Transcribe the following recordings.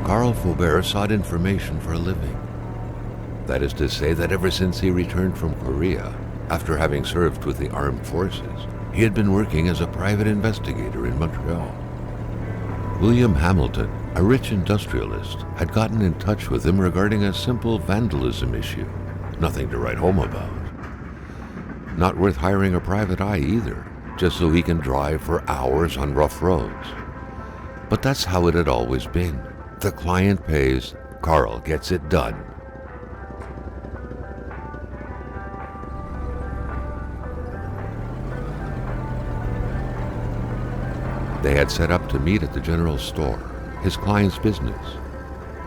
Carl Faubert sought information for a living. That is to say that ever since he returned from Korea, after having served with the armed forces, he had been working as a private investigator in Montreal. William Hamilton, a rich industrialist, had gotten in touch with him regarding a simple vandalism issue. Nothing to write home about. Not worth hiring a private eye either, just so he can drive for hours on rough roads. But that's how it had always been. The client pays, Carl gets it done. They had set up to meet at the general store, his client's business.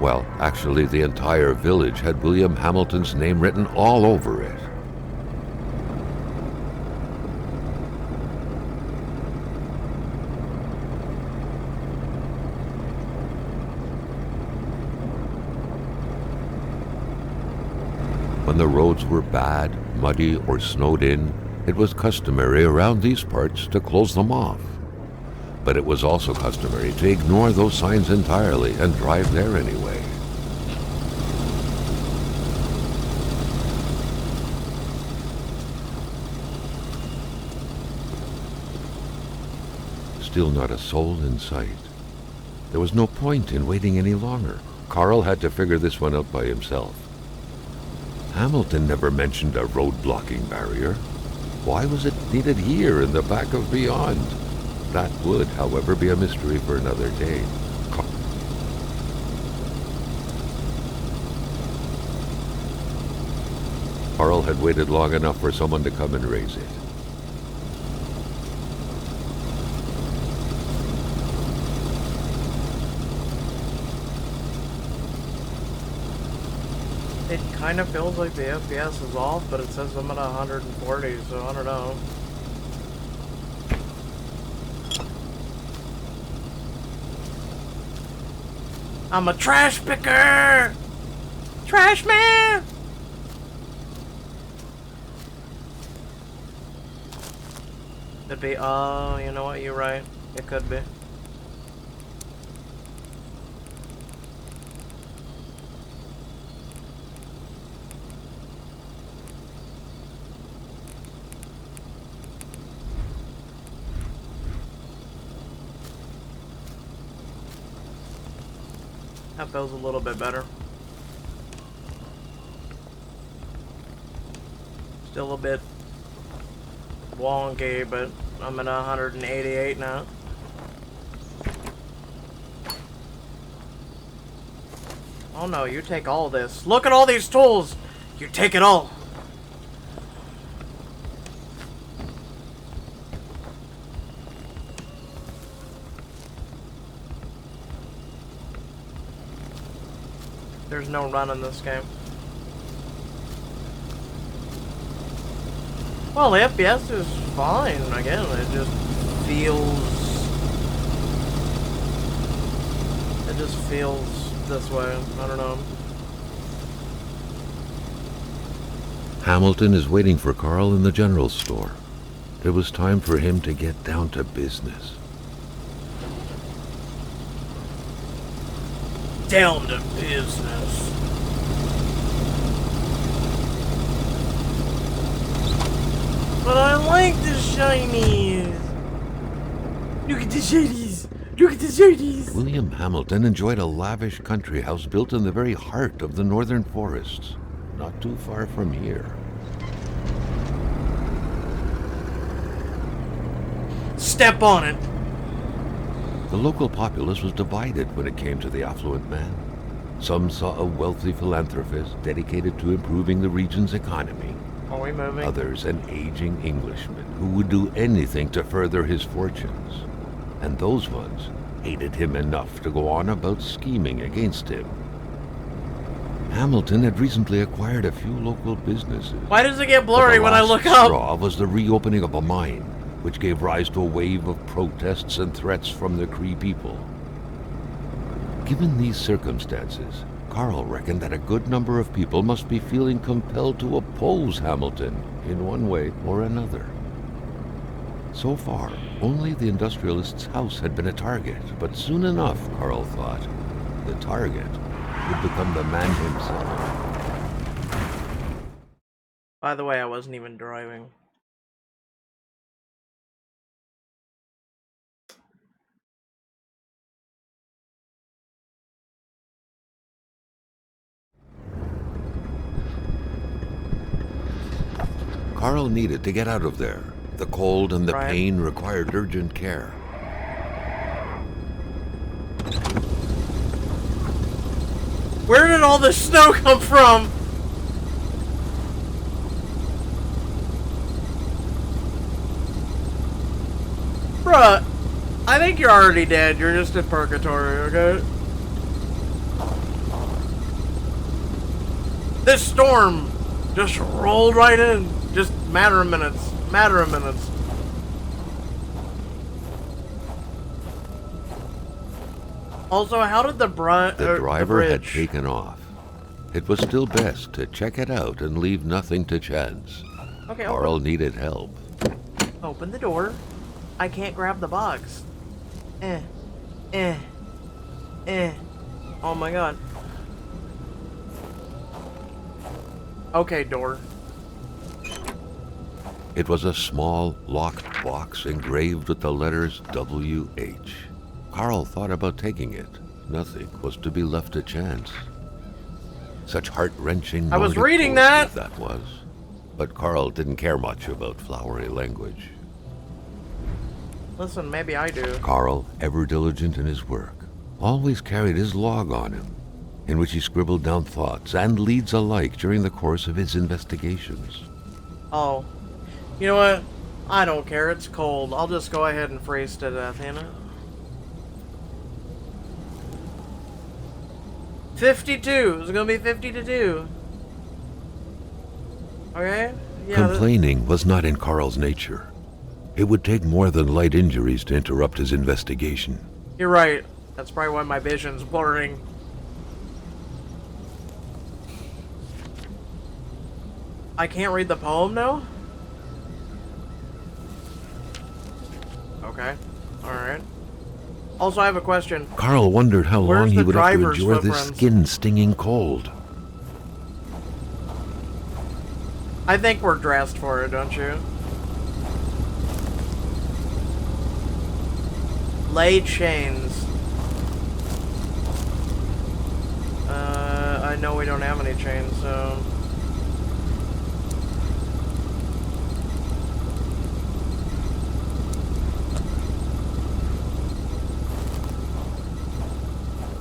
Well, actually, the entire village had William Hamilton's name written all over it. When the roads were bad, muddy, or snowed in, it was customary around these parts to close them off. But it was also customary to ignore those signs entirely and drive there anyway. Still not a soul in sight. There was no point in waiting any longer. Carl had to figure this one out by himself. Hamilton never mentioned a road-blocking barrier. Why was it needed here in the back of Beyond? That would, however, be a mystery for another day. Carl had waited long enough for someone to come and raise it. It kind of feels like the FPS is off, but it says I'm at 140, so I don't know. I'm a trash picker! Trash man! Could be, oh, you know what, you're right. It could be. That feels a little bit better. Still a bit wonky, but I'm at 188 now. Oh no, you take all this. Look at all these tools! You take it all! There's no run in this game. Well, the FPS is fine. Again, it just feels this way. I don't know. Hamilton is waiting for Carl in the general store. It was time for him to get down to business. Down to business. But I like the shinies. Look at the shinies. Look at the shinies. William Hamilton enjoyed a lavish country house built in the very heart of the northern forests, not too far from here. Step on it. The local populace was divided when it came to the affluent man. Some saw a wealthy philanthropist dedicated to improving the region's economy. Are we moving? Others, an aging Englishman who would do anything to further his fortunes. And those ones hated him enough to go on about scheming against him. Hamilton had recently acquired a few local businesses. Why does it get blurry when I look up? Straw was the reopening of a mine, which gave rise to a wave of protests and threats from the Cree people. Given these circumstances, Carl reckoned that a good number of people must be feeling compelled to oppose Hamilton in one way or another. So far, only the industrialist's house had been a target, but soon enough, Carl thought, the target would become the man himself. By the way, I wasn't even driving. Carl needed to get out of there. The cold and the Right. pain required urgent care. Where did all this snow come from? Bruh, I think you're already dead. You're just in purgatory, okay? This storm just rolled right in. Just matter of minutes. Matter of minutes. Also, how did the driver had bridge... taken off. It was still best to check it out and leave nothing to chance. Okay, Carl needed help. open the door. I can't grab the box. Oh my god. Okay, door. It was a small, locked box engraved with the letters W.H. Carl thought about taking it. Nothing was to be left to chance. Such heart-wrenching I was Nordic reading poetry that was. But Carl didn't care much about flowery language. Listen, maybe I do. Carl, ever diligent in his work, always carried his log on him, in which he scribbled down thoughts and leads alike during the course of his investigations. Oh. You know what? I don't care. It's cold. I'll just go ahead and freeze to death, you know? 52. It's gonna be 50 to 2. Okay? Yeah. Complaining was not in Carl's nature. It would take more than light injuries to interrupt his investigation. You're right. That's probably why my vision's blurring. I can't read the poem now? Okay. Alright. Also, I have a question. Carl wondered how Where's long he the would have to driver's endure this footprints? skin-stinging cold. I think we're dressed for it, don't you? Lay chains. I know we don't have any chains, so...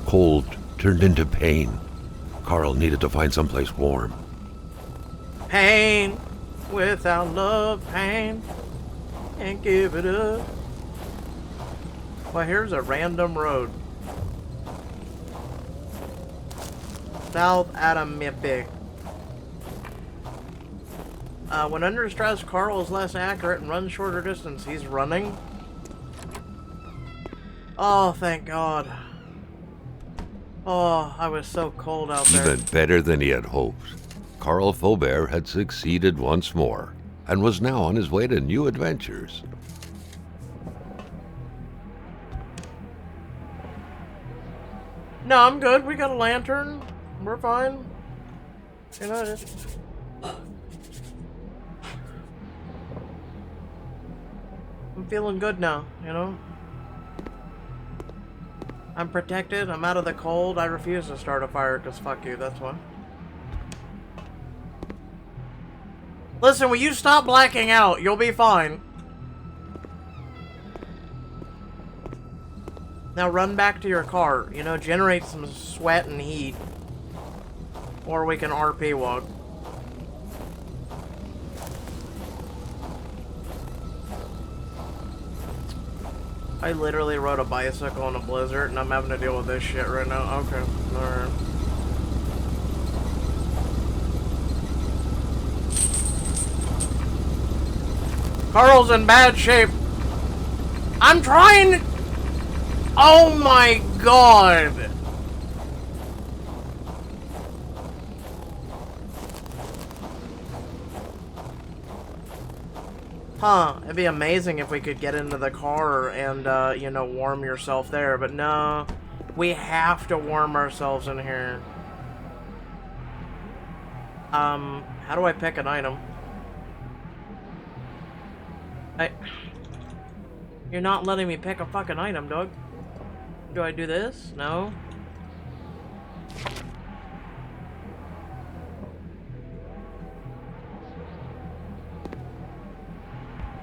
Cold turned into pain. Carl needed to find someplace warm. Pain without love, pain. Can't give it up. Well, here's a random road. South Atamipek. When under stress, Carl is less accurate and runs shorter distance. He's running. Oh, thank God. Oh, I was so cold out there. Even better than he had hoped. Carl Faubert had succeeded once more, and was now on his way to new adventures. No, I'm good. We got a lantern. We're fine. You know, just... I'm feeling good now, you know? I'm protected. I'm out of the cold. I refuse to start a fire because fuck you. That's why. Listen, will you stop blacking out? You'll be fine. Now run back to your car. You know, generate some sweat and heat. Or we can RP walk. I literally rode a bicycle in a blizzard and I'm having to deal with this shit right now. Okay, alright. Carl's in bad shape. I'm trying. Oh my God. Huh, it'd be amazing if we could get into the car and, you know, warm yourself there, but no. We have to warm ourselves in here. How do I pick an item? You're not letting me pick a fucking item, dog. Do I do this? No.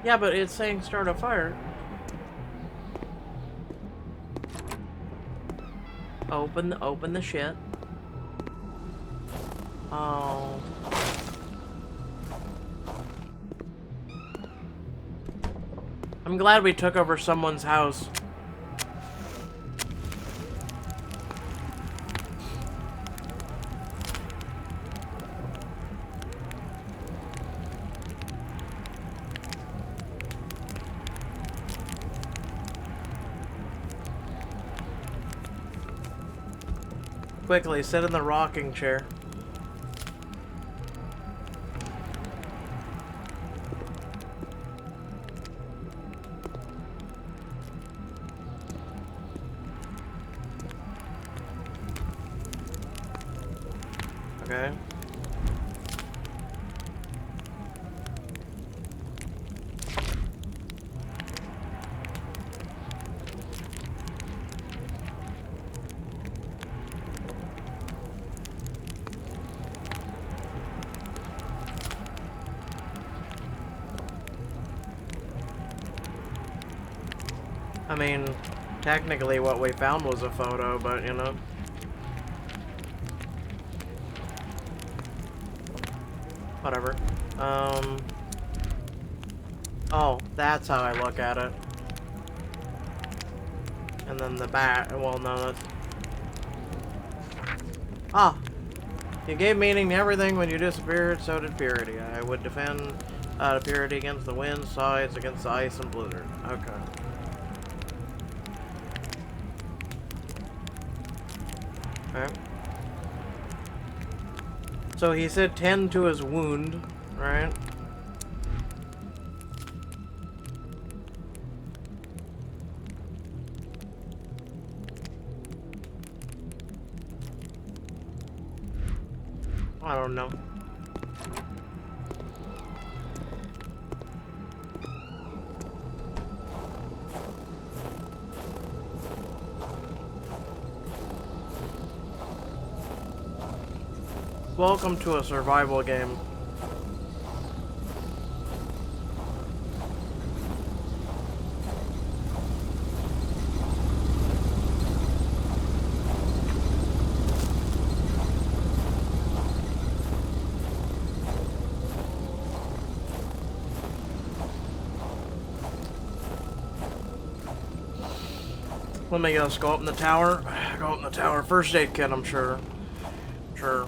Yeah, but it's saying start a fire. Open the shit. Oh. I'm glad we took over someone's house. Quickly, sit in the rocking chair. Okay. I mean, technically what we found was a photo, but you know. Whatever. Oh, that's how I look at it. And then the back, well, no, that's... Ah! You gave meaning to everything when you disappeared, so did purity. I would defend the purity against the wind, sides against the ice and blizzard. Okay. Okay. So he said tend to his wound, right? I don't know. Welcome to a survival game. Let me just go up in the tower. Go up in the tower. First aid kit, I'm sure. Sure.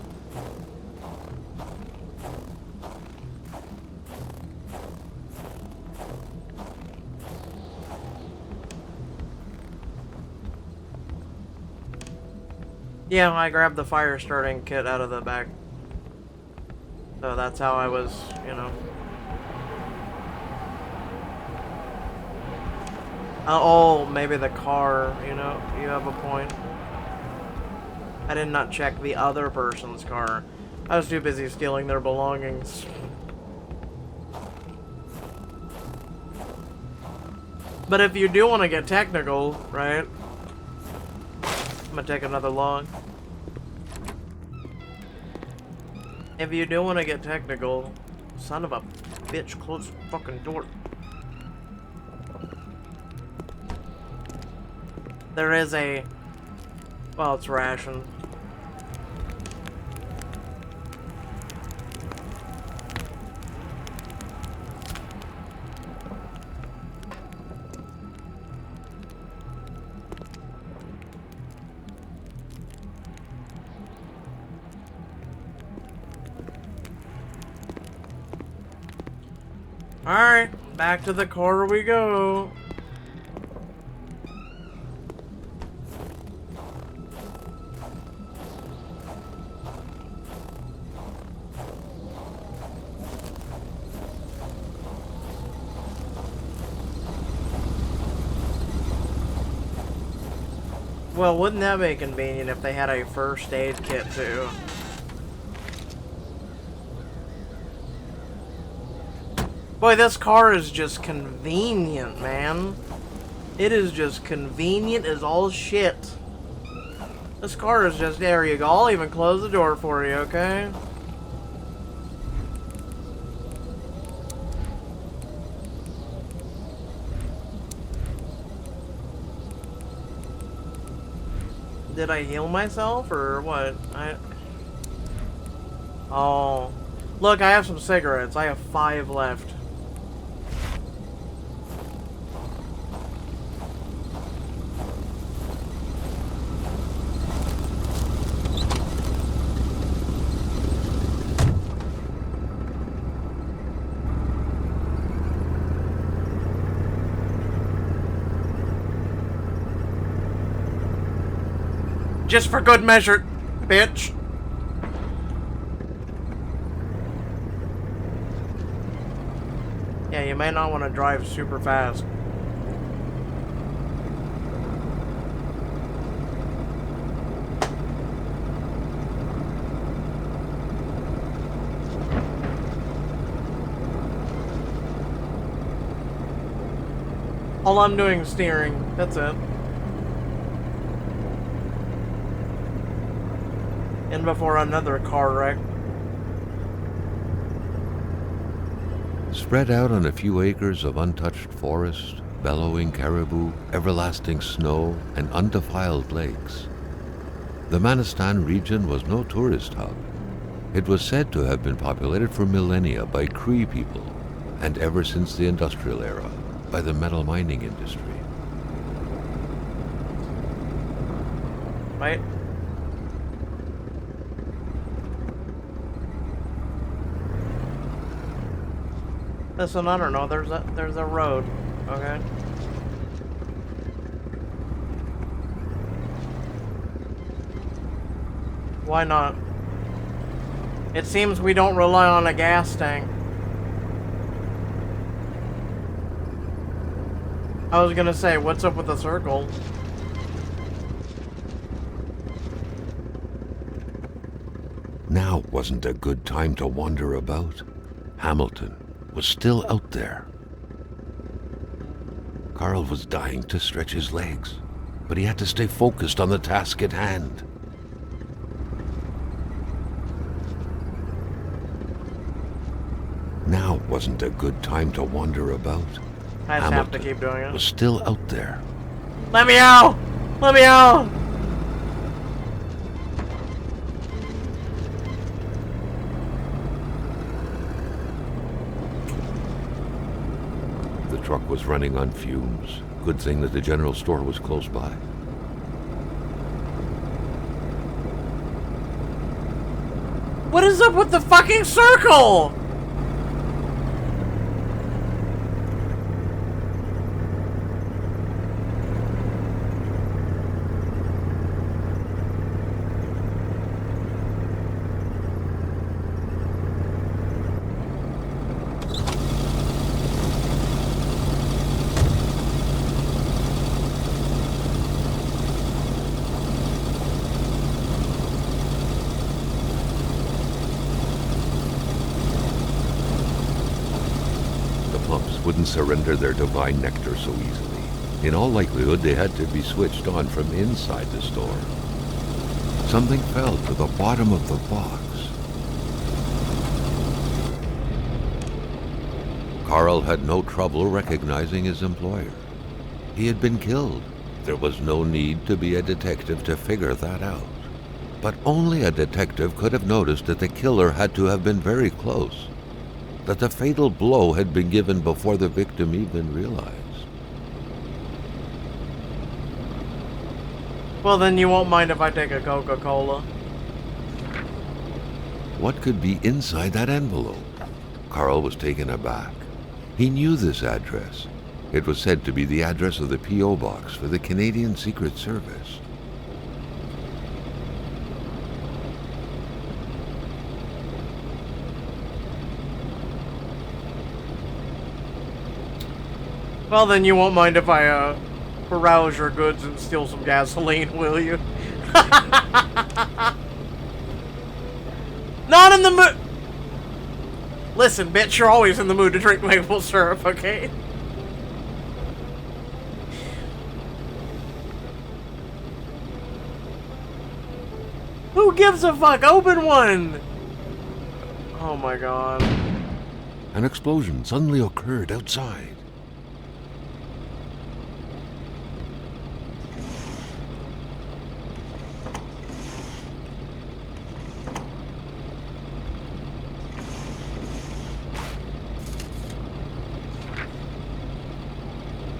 Yeah, I grabbed the fire starting kit out of the bag. So that's how I was, you know. Oh, maybe the car, you know, you have a point. I did not check the other person's car. I was too busy stealing their belongings. But if you do want to get technical, right? I'm gonna take another log. If you do want to get technical, son of a bitch, close the fucking door. There is a... Well, it's ration. Alright, back to the core we go. Well, wouldn't that be convenient if they had a first aid kit too? Boy, this car is just convenient, man. It is just convenient as all shit. This car is just, there you go. I'll even close the door for you, okay? Did I heal myself or what? Oh. Look, I have some cigarettes. I have 5 left. Just for good measure, bitch. Yeah, you may not want to drive super fast. All I'm doing is steering. That's it. And before another car wreck. Spread out on a few acres of untouched forest, bellowing caribou, everlasting snow, and undefiled lakes, the Manistan region was no tourist hub. It was said to have been populated for millennia by Cree people, and ever since the industrial era, by the metal mining industry. Right? Listen, I don't know. There's a road, okay? Why not? It seems we don't rely on a gas tank. I was gonna say, what's up with the circle? Now wasn't a good time to wander about. Hamilton was still out there. Carl was dying to stretch his legs, but he had to stay focused on the task at hand. Now wasn't a good time to wander about. I just have to keep doing it. Was still out there. Let me out! Let me out! The truck was running on fumes. Good thing that the general store was close by. What is up with the fucking circle? Wouldn't surrender their divine nectar so easily. In all likelihood, they had to be switched on from inside the store. Something fell to the bottom of the box. Carl had no trouble recognizing his employer. He had been killed. There was no need to be a detective to figure that out. But only a detective could have noticed that the killer had to have been very close, that the fatal blow had been given before the victim even realized. Well, then you won't mind if I take a Coca-Cola. What could be inside that envelope? Carl was taken aback. He knew this address. It was said to be the address of the P.O. box for the Canadian Secret Service. Well, then you won't mind if I, Arouse your goods and steal some gasoline, will you? Not in the mood. Listen, bitch, you're always in the mood to drink maple syrup, okay? Who gives a fuck? Open one! Oh my god. An explosion suddenly occurred outside.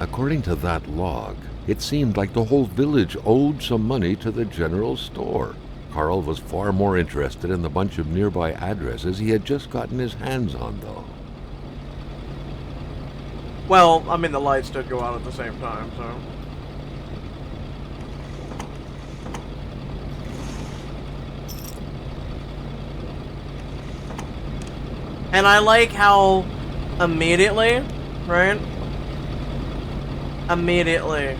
According to that log, it seemed like the whole village owed some money to the general store. Carl was far more interested in the bunch of nearby addresses he had just gotten his hands on, though. Well, I mean, the lights did go out at the same time, so... And I like how immediately, right? Immediately,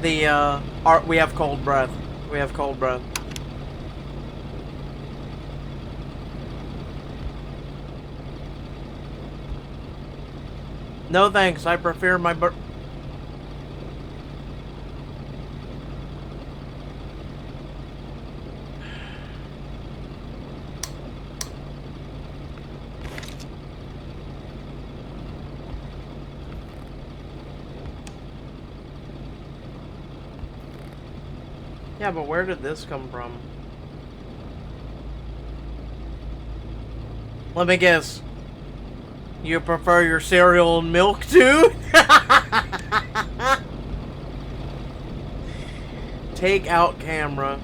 we have cold breath. We have cold breath. No thanks, I prefer my Yeah, but where did this come from? Let me guess. You prefer your cereal and milk too? Take out camera.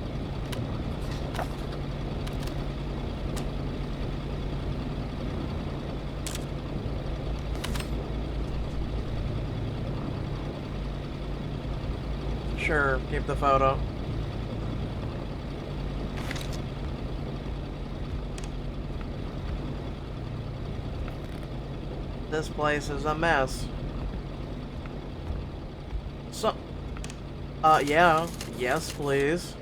Sure, keep the photo. This place is a mess. So, yeah. Yes, please.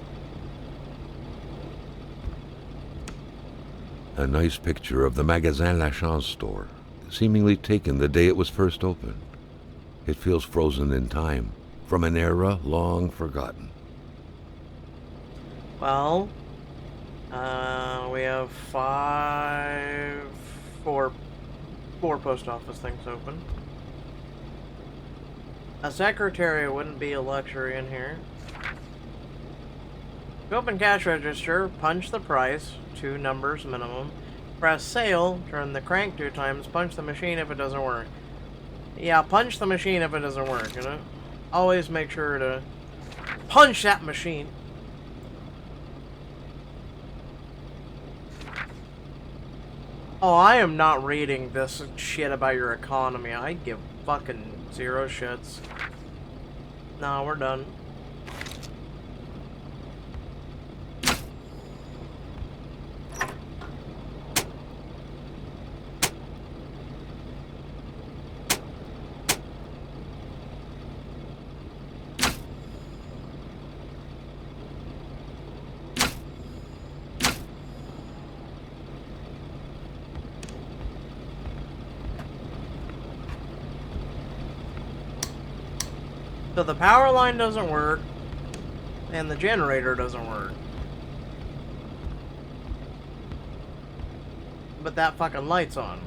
A nice picture of the Magasin Lachance store, seemingly taken the day it was first opened. It feels frozen in time, from an era long forgotten. Well, we have four post office things open. A secretary wouldn't be a luxury in here. To open cash register, punch the price, 2 numbers minimum. Press sale, turn the crank 2 times, punch the machine if it doesn't work. Yeah, punch the machine if it doesn't work, you know? Always make sure to punch that machine. Oh, I am not reading this shit about your economy. I give fucking 0 shits. No, we're done. So the power line doesn't work, and the generator doesn't work. But that fucking light's on.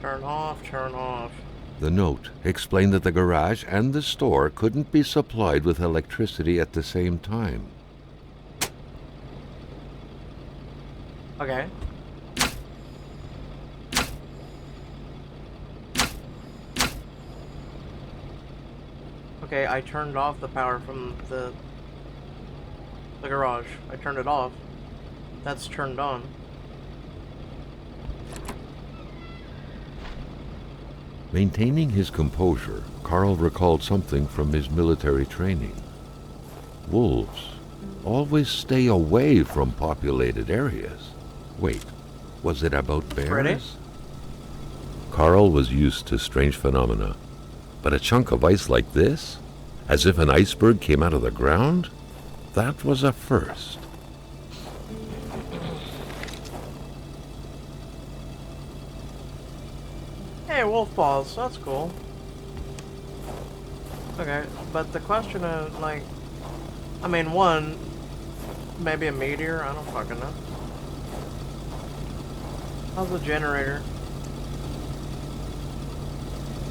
Turn off, turn off. The note explained that the garage and the store couldn't be supplied with electricity at the same time. Okay. Okay, I turned off the power from the garage. I turned it off. That's turned on. Maintaining his composure, Carl recalled something from his military training. Wolves always stay away from populated areas. Wait, was it about bears? Ready? Carl was used to strange phenomena. But a chunk of ice like this, as if an iceberg came out of the ground, that was a first. Hey, wolf balls. That's cool. Okay, but the question is, like, I mean, one, maybe a meteor? I don't fucking know. How's the generator?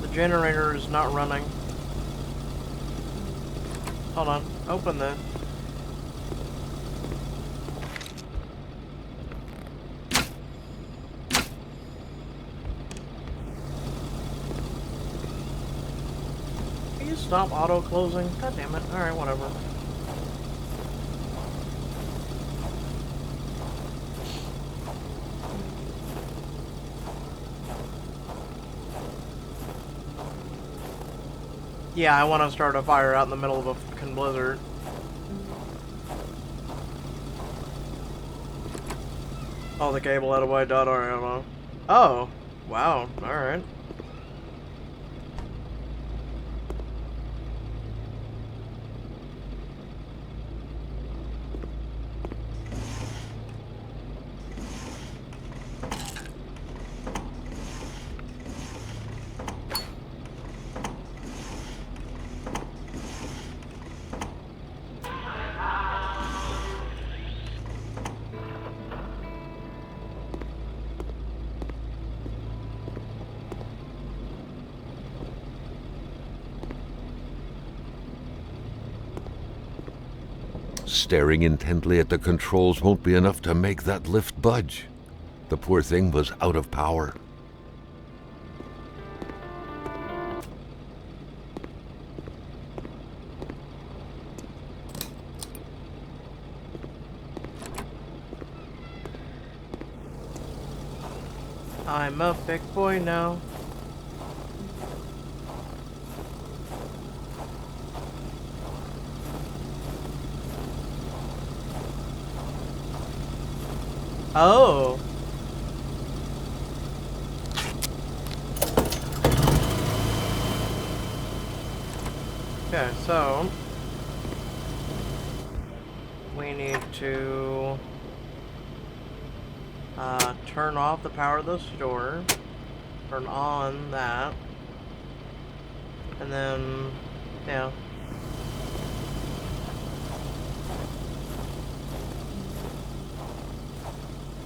The generator is not running. Hold on. Open that. Can you stop auto-closing? God damn it. Alright, whatever. Yeah, I want to start a fire out in the middle of a fucking blizzard. Oh, the cable had a white dot on it. Oh, wow. Alright. Staring intently at the controls won't be enough to make that lift budge. The poor thing was out of power. I'm a big boy now. Oh. Okay, so we need to turn off the power of the store, turn on that, and then, yeah.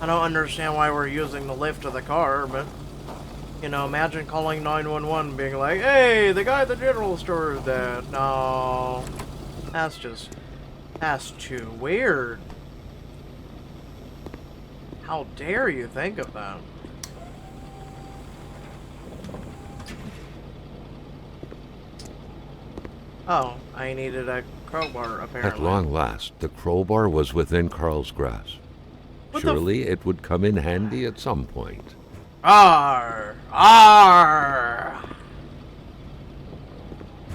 I don't understand why we're using the lift of the car, but, you know, imagine calling 911 being like, hey, the guy at the general store is dead. No, that's too weird. How dare you think of that? Oh, I needed a crowbar, apparently. At long last, the crowbar was within Carl's grasp. Surely it would come in handy at some point. Arr! Arr!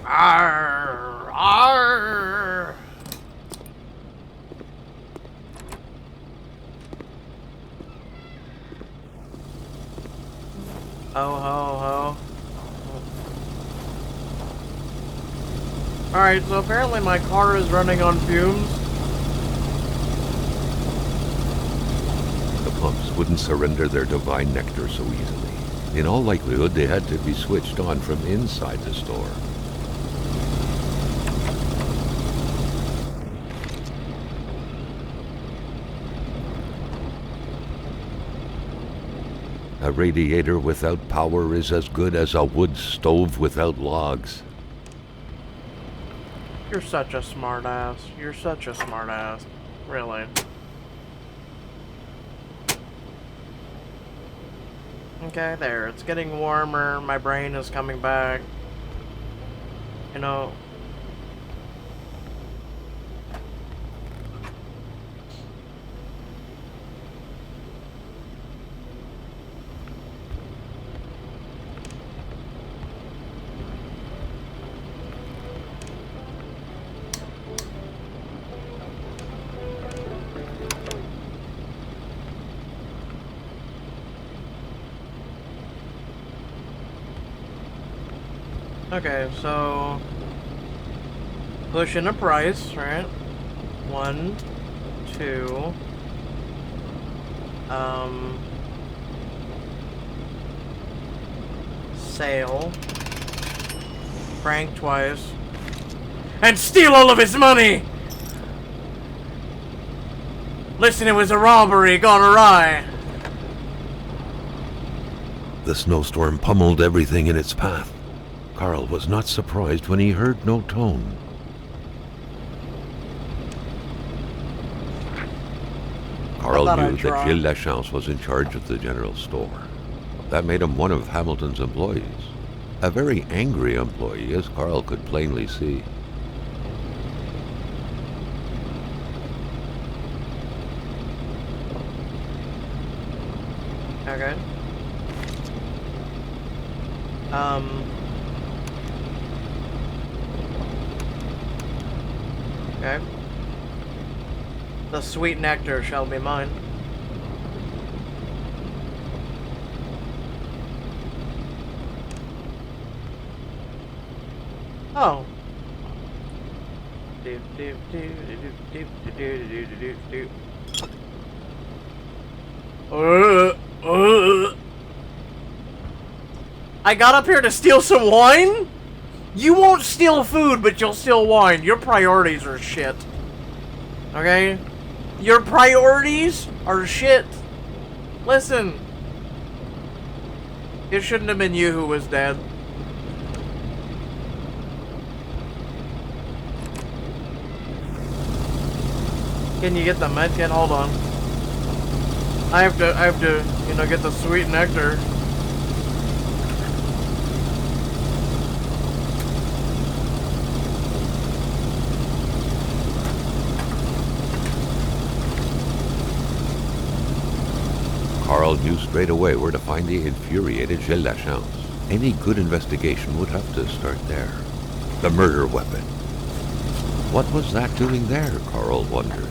Arr! Arr! Ho ho ho. Alright, so apparently my car is running on fumes. The pumps wouldn't surrender their divine nectar so easily. In all likelihood, they had to be switched on from inside the store. A radiator without power is as good as a wood stove without logs. You're such a smartass. You're such a smartass. Really. Okay, there. It's getting warmer. My brain is coming back. You know. Okay, so push in a price, right? 1, 2. Sale. Prank twice. And steal all of his money! Listen, it was a robbery gone awry. The snowstorm pummeled everything in its path. Carl was not surprised when he heard no tone. Carl knew that Gilles Lachance was in charge of the general store. That made him one of Hamilton's employees. A very angry employee, as Carl could plainly see. Okay. Okay. The sweet nectar shall be mine. Oh. I got up here to steal some wine? You won't steal food, but you'll steal wine. Your priorities are shit. Okay? Your priorities are shit. Listen. It shouldn't have been you who was dead. Can you get the med kit? Hold on. I have to, you know, get the sweet nectar. Carl knew straight away where to find the infuriated Gilles Lachance. Any good investigation would have to start there. The murder weapon. What was that doing there, Carl wondered.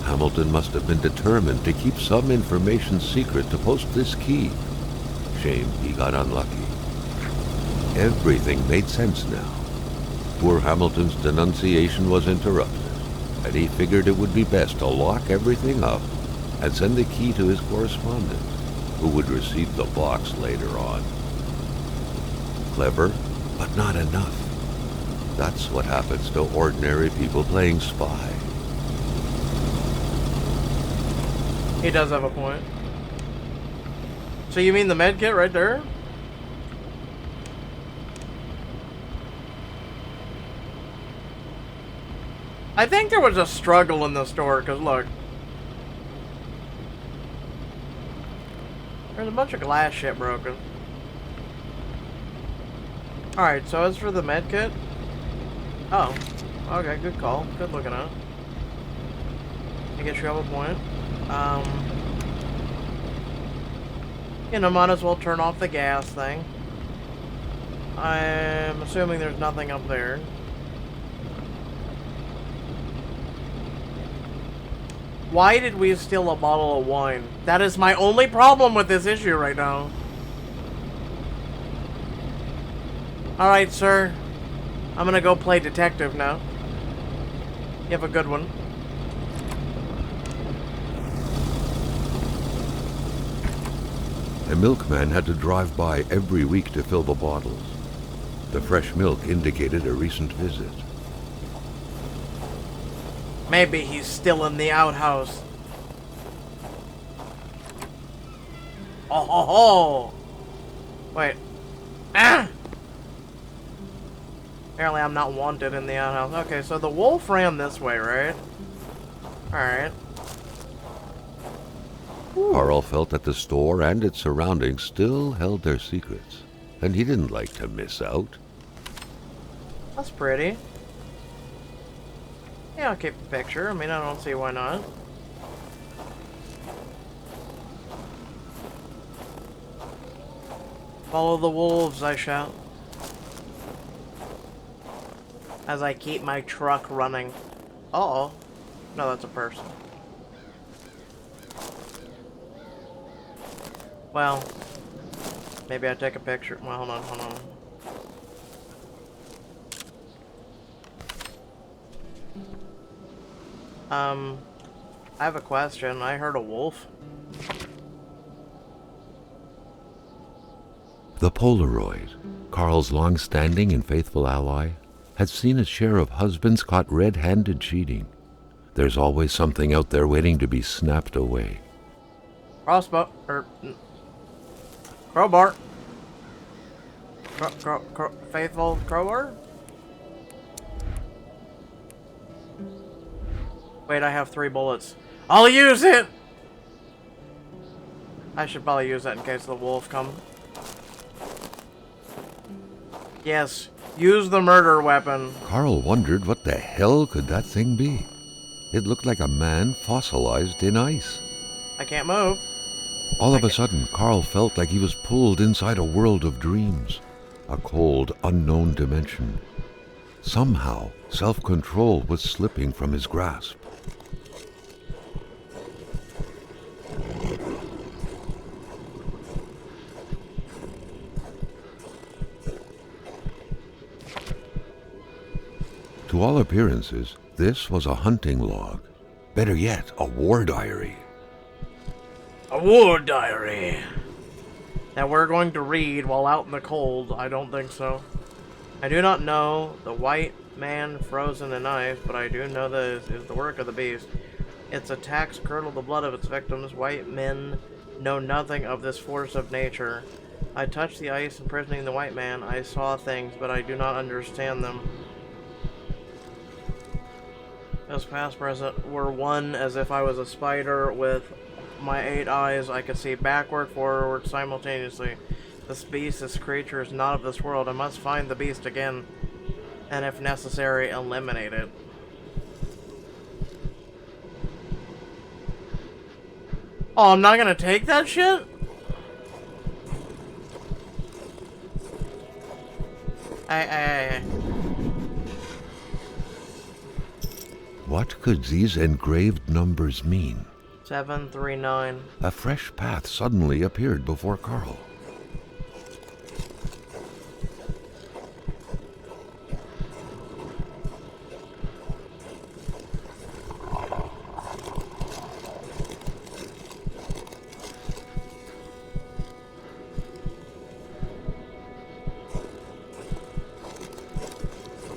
Hamilton must have been determined to keep some information secret to post this key. Shame he got unlucky. Everything made sense now. Poor Hamilton's denunciation was interrupted, and he figured it would be best to lock everything up and send the key to his correspondent, who would receive the box later on. Clever, but not enough. That's what happens to ordinary people playing spy. He does have a point. So you mean the med kit right there? I think there was a struggle in the store, because look. There's a bunch of glass shit broken. Alright, so as for the med kit. Oh. Okay, good call. Good looking at it. I guess you have a point. You know, might as well turn off the gas thing. I'm assuming there's nothing up there. Why did we steal a bottle of wine? That is my only problem with this issue right now. Alright, sir. I'm gonna go play detective now. You have a good one. The milkman had to drive by every week to fill the bottles. The fresh milk indicated a recent visit. Maybe he's still in the outhouse. Oh ho ho! Wait. Ah! Apparently I'm not wanted in the outhouse. Okay, so the wolf ran this way, right? Alright. Carl felt that the store and its surroundings still held their secrets, and he didn't like to miss out. That's pretty. Yeah, I'll keep the picture. I mean, I don't see why not. Follow the wolves, I shout. As I keep my truck running. Uh-oh. No, that's a person. Well, maybe I take a picture. Well, hold on. I have a question. I heard a wolf. The Polaroid, Carl's long-standing and faithful ally, had seen its share of husbands caught red-handed cheating. There's always something out there waiting to be snapped away. Crossbow, crowbar. Faithful crowbar? Wait, I have 3 bullets. I'll use it! I should probably use that in case the wolf comes. Yes, use the murder weapon. Carl wondered what the hell could that thing be. It looked like a man fossilized in ice. I can't move. All of a sudden, Carl felt like he was pulled inside a world of dreams, a cold, unknown dimension. Somehow, self-control was slipping from his grasp. To all appearances, this was a hunting log. Better yet, a war diary. A war diary. That we're going to read while out in the cold? I don't think so. I do not know the white man frozen in ice, but I do know that it is the work of the beast. Its attacks curdle the blood of its victims. White men know nothing of this force of nature. I touched the ice imprisoning the white man. I saw things, but I do not understand them. As past present were one, as if I was a spider with my 8 eyes. I could see backward, forward, simultaneously. This beast, this creature is not of this world. I must find the beast again, and if necessary, eliminate it. Oh, I'm not gonna take that shit? Hey. What could these engraved numbers mean? 739. A fresh path suddenly appeared before Carl.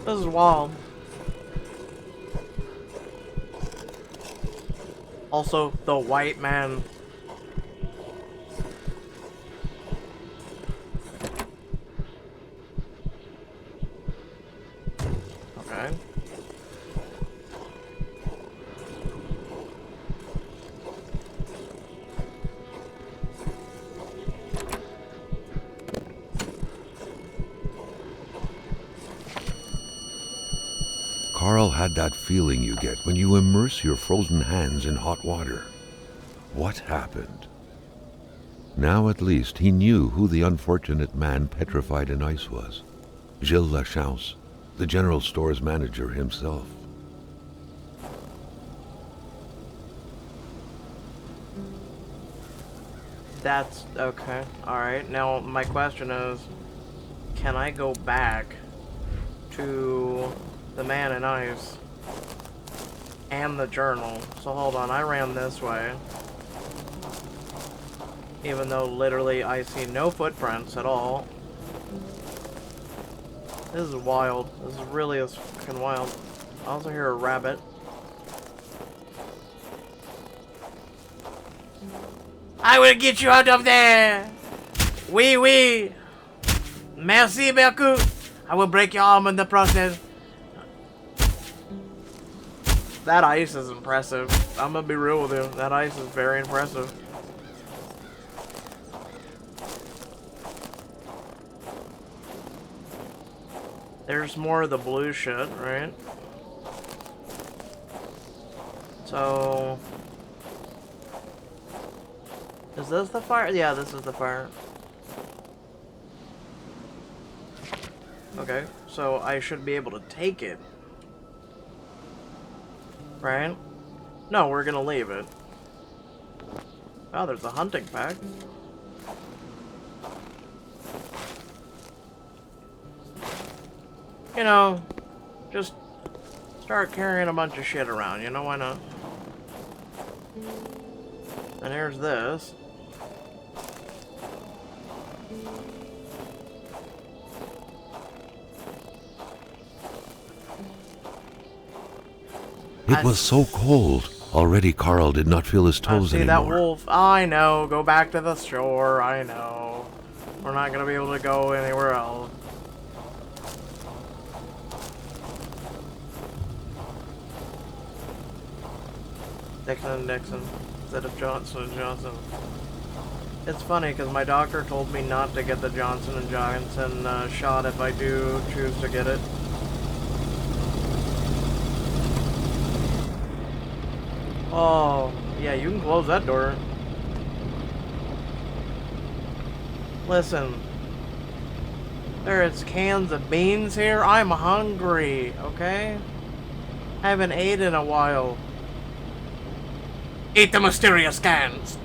This is wild. Also, the white man. Okay. Carl had that feeling you get when you immerse your frozen hands in hot water. What happened? Now at least he knew who the unfortunate man petrified in ice was. Gilles Lachance, the general store's manager himself. That's okay. Alright, now my question is, can I go back to the man in ice and the journal? So hold on, I ran this way. Even though literally I see no footprints at all. This is wild. This is really fucking wild. I also hear a rabbit. I will get you out of there! Oui. Merci beaucoup. I will break your arm in the process. That ice is impressive. I'm gonna be real with you. That ice is very impressive. There's more of the blue shit, right? So... is this the fire? Yeah, this is the fire. Okay, so I should be able to take it. Right? No, we're gonna leave it. Oh, there's a hunting pack. You know, just Start carrying a bunch of shit around, you know, why not? And here's this. It was so cold. Already Carl did not feel his toes see anymore. That wolf. I know. Go back to the shore. I know. We're not gonna be able to go anywhere else. Dixon and Dixon instead of Johnson and Johnson. It's funny because my doctor told me not to get the Johnson and Johnson shot if I do choose to get it. Oh, yeah, you can close that door. Listen, there's cans of beans here. I'm hungry, okay? Haven't ate in a while. Eat the mysterious cans.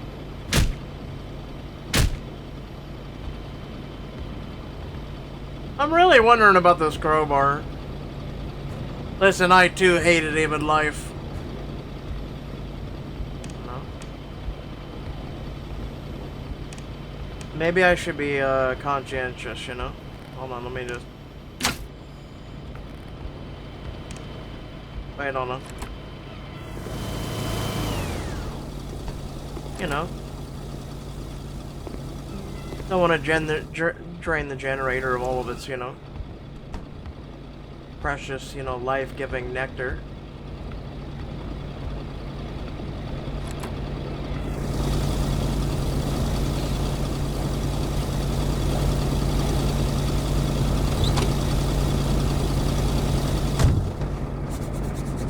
I'm really wondering about this crowbar. Listen, I too hated even life. No. Maybe I should be conscientious, you know? Hold on, let me just... Wait, hold on. You know. Don't want to drain the generator of all of its, you know, precious, you know, life-giving nectar.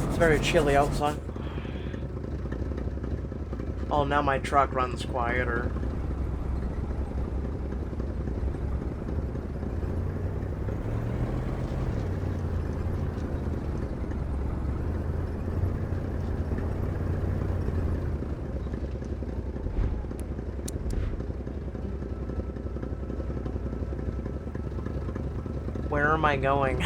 It's very chilly outside. Oh, now my truck runs quieter. Where am I going?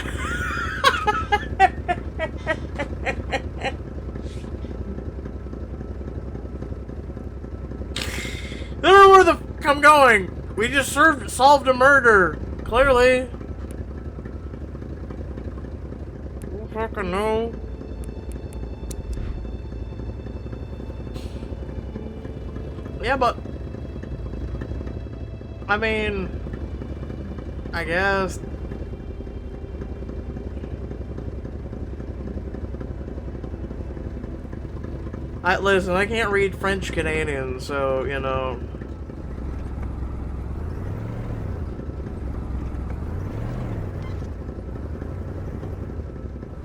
I don't know where the f I'm going. We just solved a murder. Clearly. I don't fucking know. Yeah, but I mean, I guess. Listen, I can't read French Canadian, so, you know.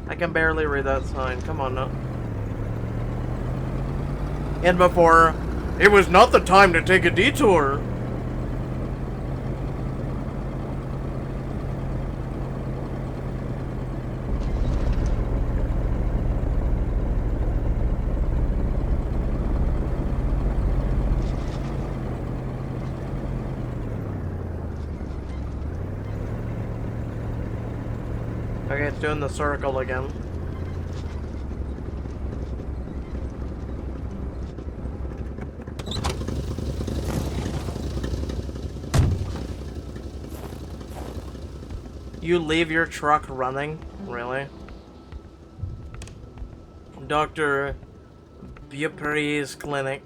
I can barely read that sign. Come on now. And before, it was not the time to take a detour. Okay, it's doing the circle again. You leave your truck running? Really? Dr. Beaupré's clinic.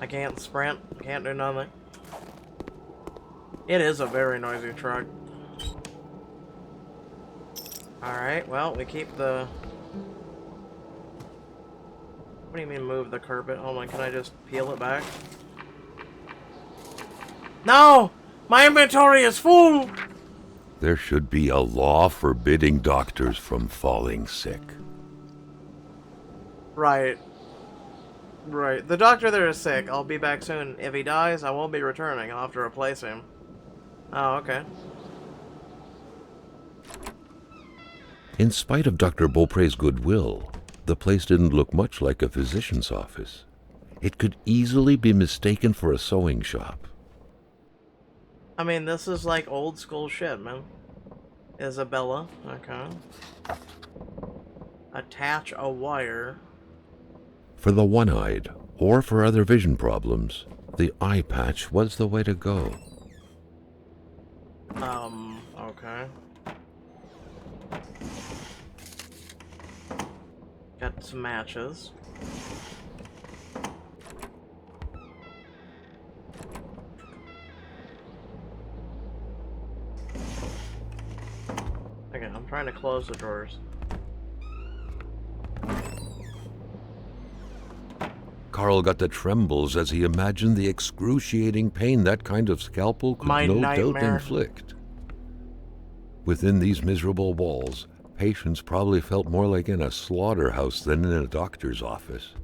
I can't sprint. Can't do nothing. It is a very noisy truck. Alright, well, we keep the... What do you mean move the carpet? Hold on, can I just peel it back? No! My inventory is full! There should be a law forbidding doctors from falling sick. Right. Right. The doctor there is sick. I'll be back soon. If he dies, I won't be returning. I'll have to replace him. Oh, okay. In spite of Dr. Beaupré's goodwill, the place didn't look much like a physician's office. It could easily be mistaken for a sewing shop. I mean, this is like old school shit, man. Isabella. Okay. Attach a wire. For the one-eyed, or for other vision problems, the eye patch was the way to go. Okay. Got some matches. Okay, I'm trying to close the drawers. Carl got the trembles as he imagined the excruciating pain that kind of scalpel could My no doubt nightmare. inflict. Within these miserable walls, patients probably felt more like in a slaughterhouse than in a doctor's office.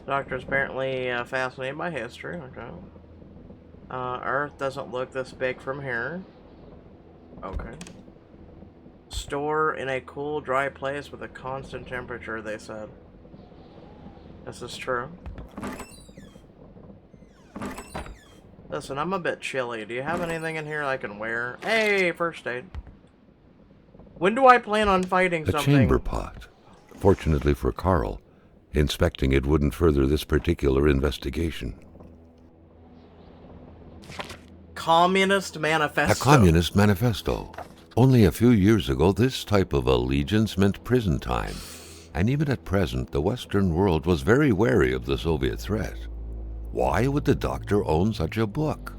Doctor's apparently fascinated by history. Okay. Earth doesn't look this big from here. Okay. Store in a cool, dry place with a constant temperature, they said. This is true. Listen, I'm a bit chilly. Do you have anything in here I can wear? Hey, first aid. When do I plan on fighting A something? chamber pot. Fortunately for Carl, inspecting it wouldn't further this particular investigation. Communist Manifesto. A communist manifesto. Only a few years ago, this type of allegiance meant prison time. And even at present, the Western world was very wary of the Soviet threat. Why would the doctor own such a book?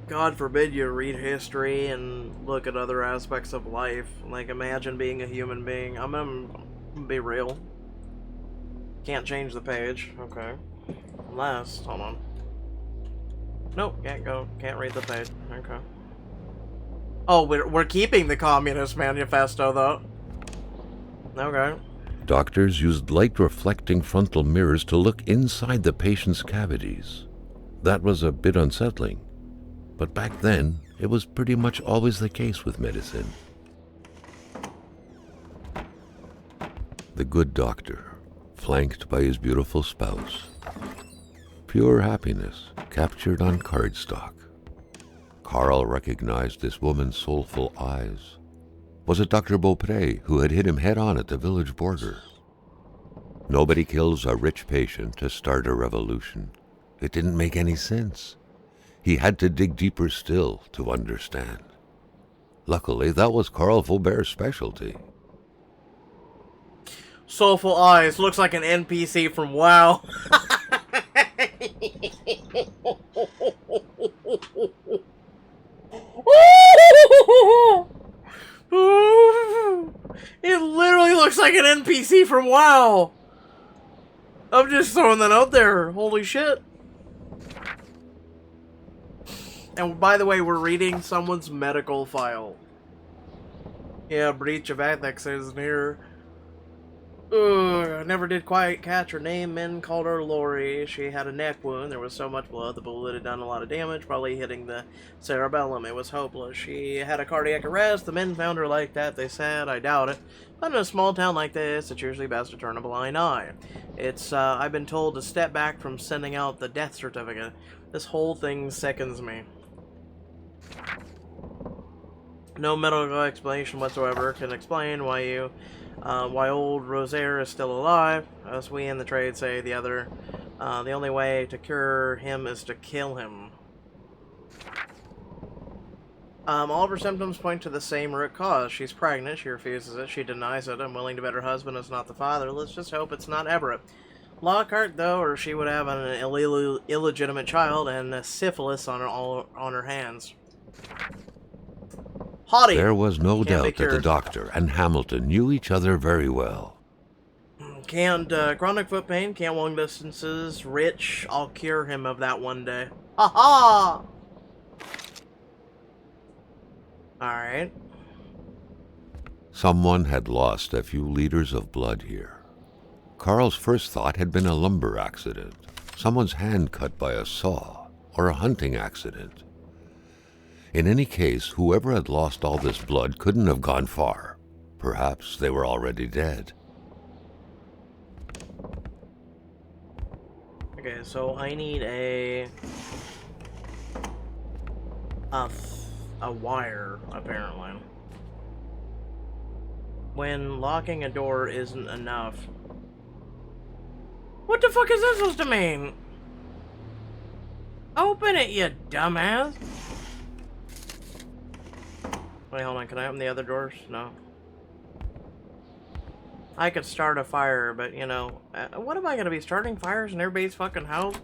God forbid you read history and look at other aspects of life. Like, imagine being a human being. I'm gonna be real. Can't change the page. Okay. Unless, hold on. Nope, can't go. Can't read the page. Okay. Oh, we're keeping the Communist Manifesto, though. Okay. Doctors used light-reflecting frontal mirrors to look inside the patient's cavities. That was a bit unsettling. But back then, it was pretty much always the case with medicine. The good doctor, flanked by his beautiful spouse. Pure happiness, captured on cardstock. Carl recognized this woman's soulful eyes. Was it Dr. Beaupre who had hit him head-on at the village border? Nobody kills a rich patient to start a revolution. It didn't make any sense. He had to dig deeper still to understand. Luckily, that was Carl Faubert's specialty. Soulful Eyes looks like an NPC from WoW. It literally looks like an NPC from WoW. I'm just throwing that out there. Holy shit. And by the way, we're reading someone's medical file. Yeah, breach of ethics isn't here. I never did quite catch her name. Men called her Lori. She had a neck wound. There was so much blood, the bullet had done a lot of damage, probably hitting the cerebellum. It was hopeless. She had a cardiac arrest. The men found her like that, they said. I doubt it. But in a small town like this, it's usually best to turn a blind eye. I've been told to step back from sending out the death certificate. This whole thing sickens me. No medical explanation whatsoever can explain why old Rosaire is still alive. As we in the trade say, the only way to cure him is to kill him. All of her symptoms point to the same root cause. She's pregnant. She refuses it. She denies it. I'm willing to bet her husband is not the father. Let's just hope it's not Everett. Lockhart, though, or she would have an illegitimate child and syphilis on her hands. Haughty. There was no doubt that the doctor and Hamilton knew each other very well. Can't chronic foot pain, can't long distances, rich, I'll cure him of that one day. Ha ha! Alright. Someone had lost a few liters of blood here. Carl's first thought had been a lumber accident, someone's hand cut by a saw, or a hunting accident. In any case, whoever had lost all this blood couldn't have gone far. Perhaps they were already dead. Okay, so I need a a wire, apparently. When locking a door isn't enough. What the fuck is this supposed to mean? Open it, you dumbass! Wait, hold on, can I open the other doors? No. I could start a fire, but, you know, what am I gonna be, starting fires in everybody's fucking house?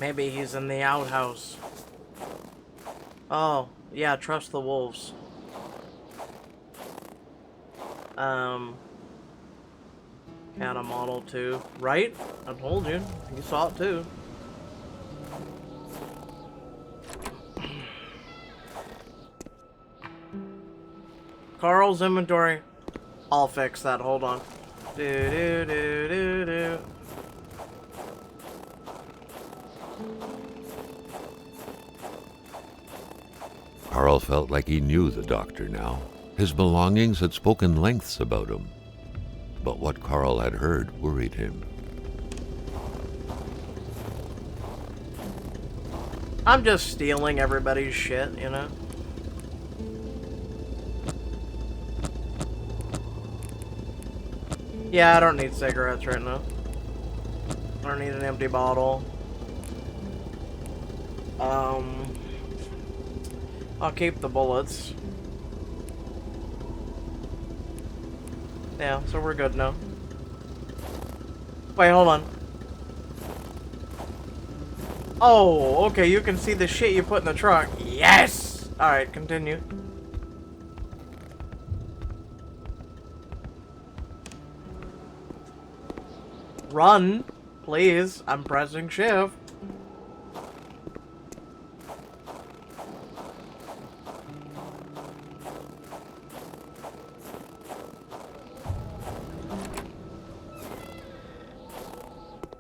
Maybe he's in the outhouse. Oh, yeah, trust the wolves. And a model too. Right? I told you. You saw it too. Carl's inventory. I'll fix that. Hold on. Do do do do do. Carl felt like he knew the doctor now. His belongings had spoken lengths about him. But what Carl had heard worried him. I'm just stealing everybody's shit, you know? Yeah, I don't need cigarettes right now. I don't need an empty bottle. I'll keep the bullets. Yeah, so we're good now. Wait, hold on. Oh, okay, you can see the shit you put in the truck. Yes! Alright, continue. Run, please. I'm pressing shift.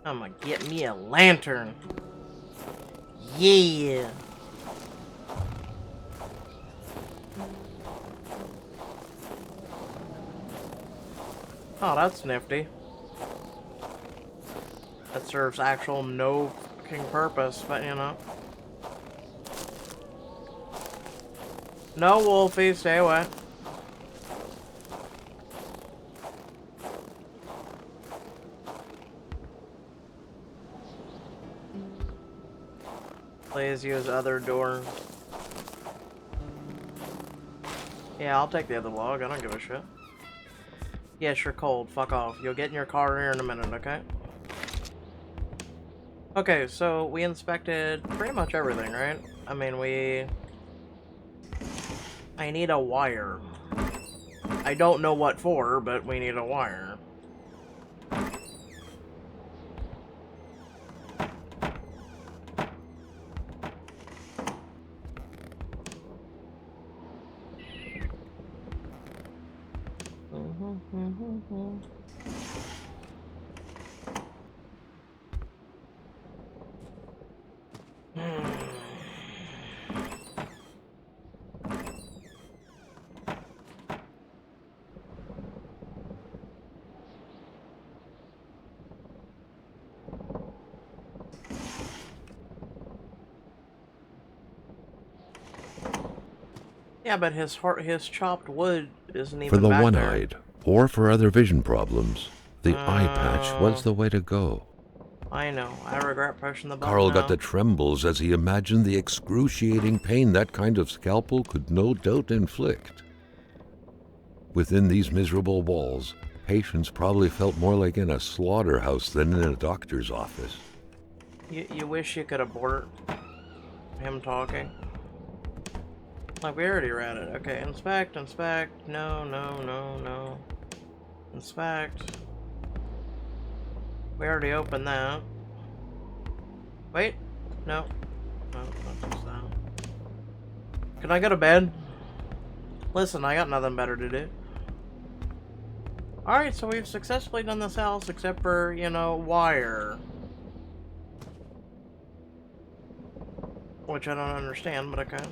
I'm gonna get me a lantern. Yeah. Oh, that's nifty. That serves actual no fucking purpose, but you know. No, Wolfie, stay away. Please use other door. Yeah, I'll take the other log. I don't give a shit. Yes, you're cold. Fuck off. You'll get in your car here in a minute, okay? Okay, so we inspected pretty much everything, right? I mean, I need a wire. I don't know what for, but we need a wire. Yeah, but his chopped wood isn't even For the back there. one-eyed, or for other vision problems, the eye patch was the way to go. I know. I regret pushing the button. Carl now. got the trembles as he imagined the excruciating pain that kind of scalpel could no doubt inflict. Within these miserable walls, patients probably felt more like in a slaughterhouse than in a doctor's office. You wish you could abort him talking. Like, we already read it. Okay, inspect, inspect. No, no, no, no. Inspect. We already opened that. Wait. No. No, not just that. Can I go to bed? Listen, I got nothing better to do. Alright, so we've successfully done this house, except for, you know, wire. Which I don't understand, but okay.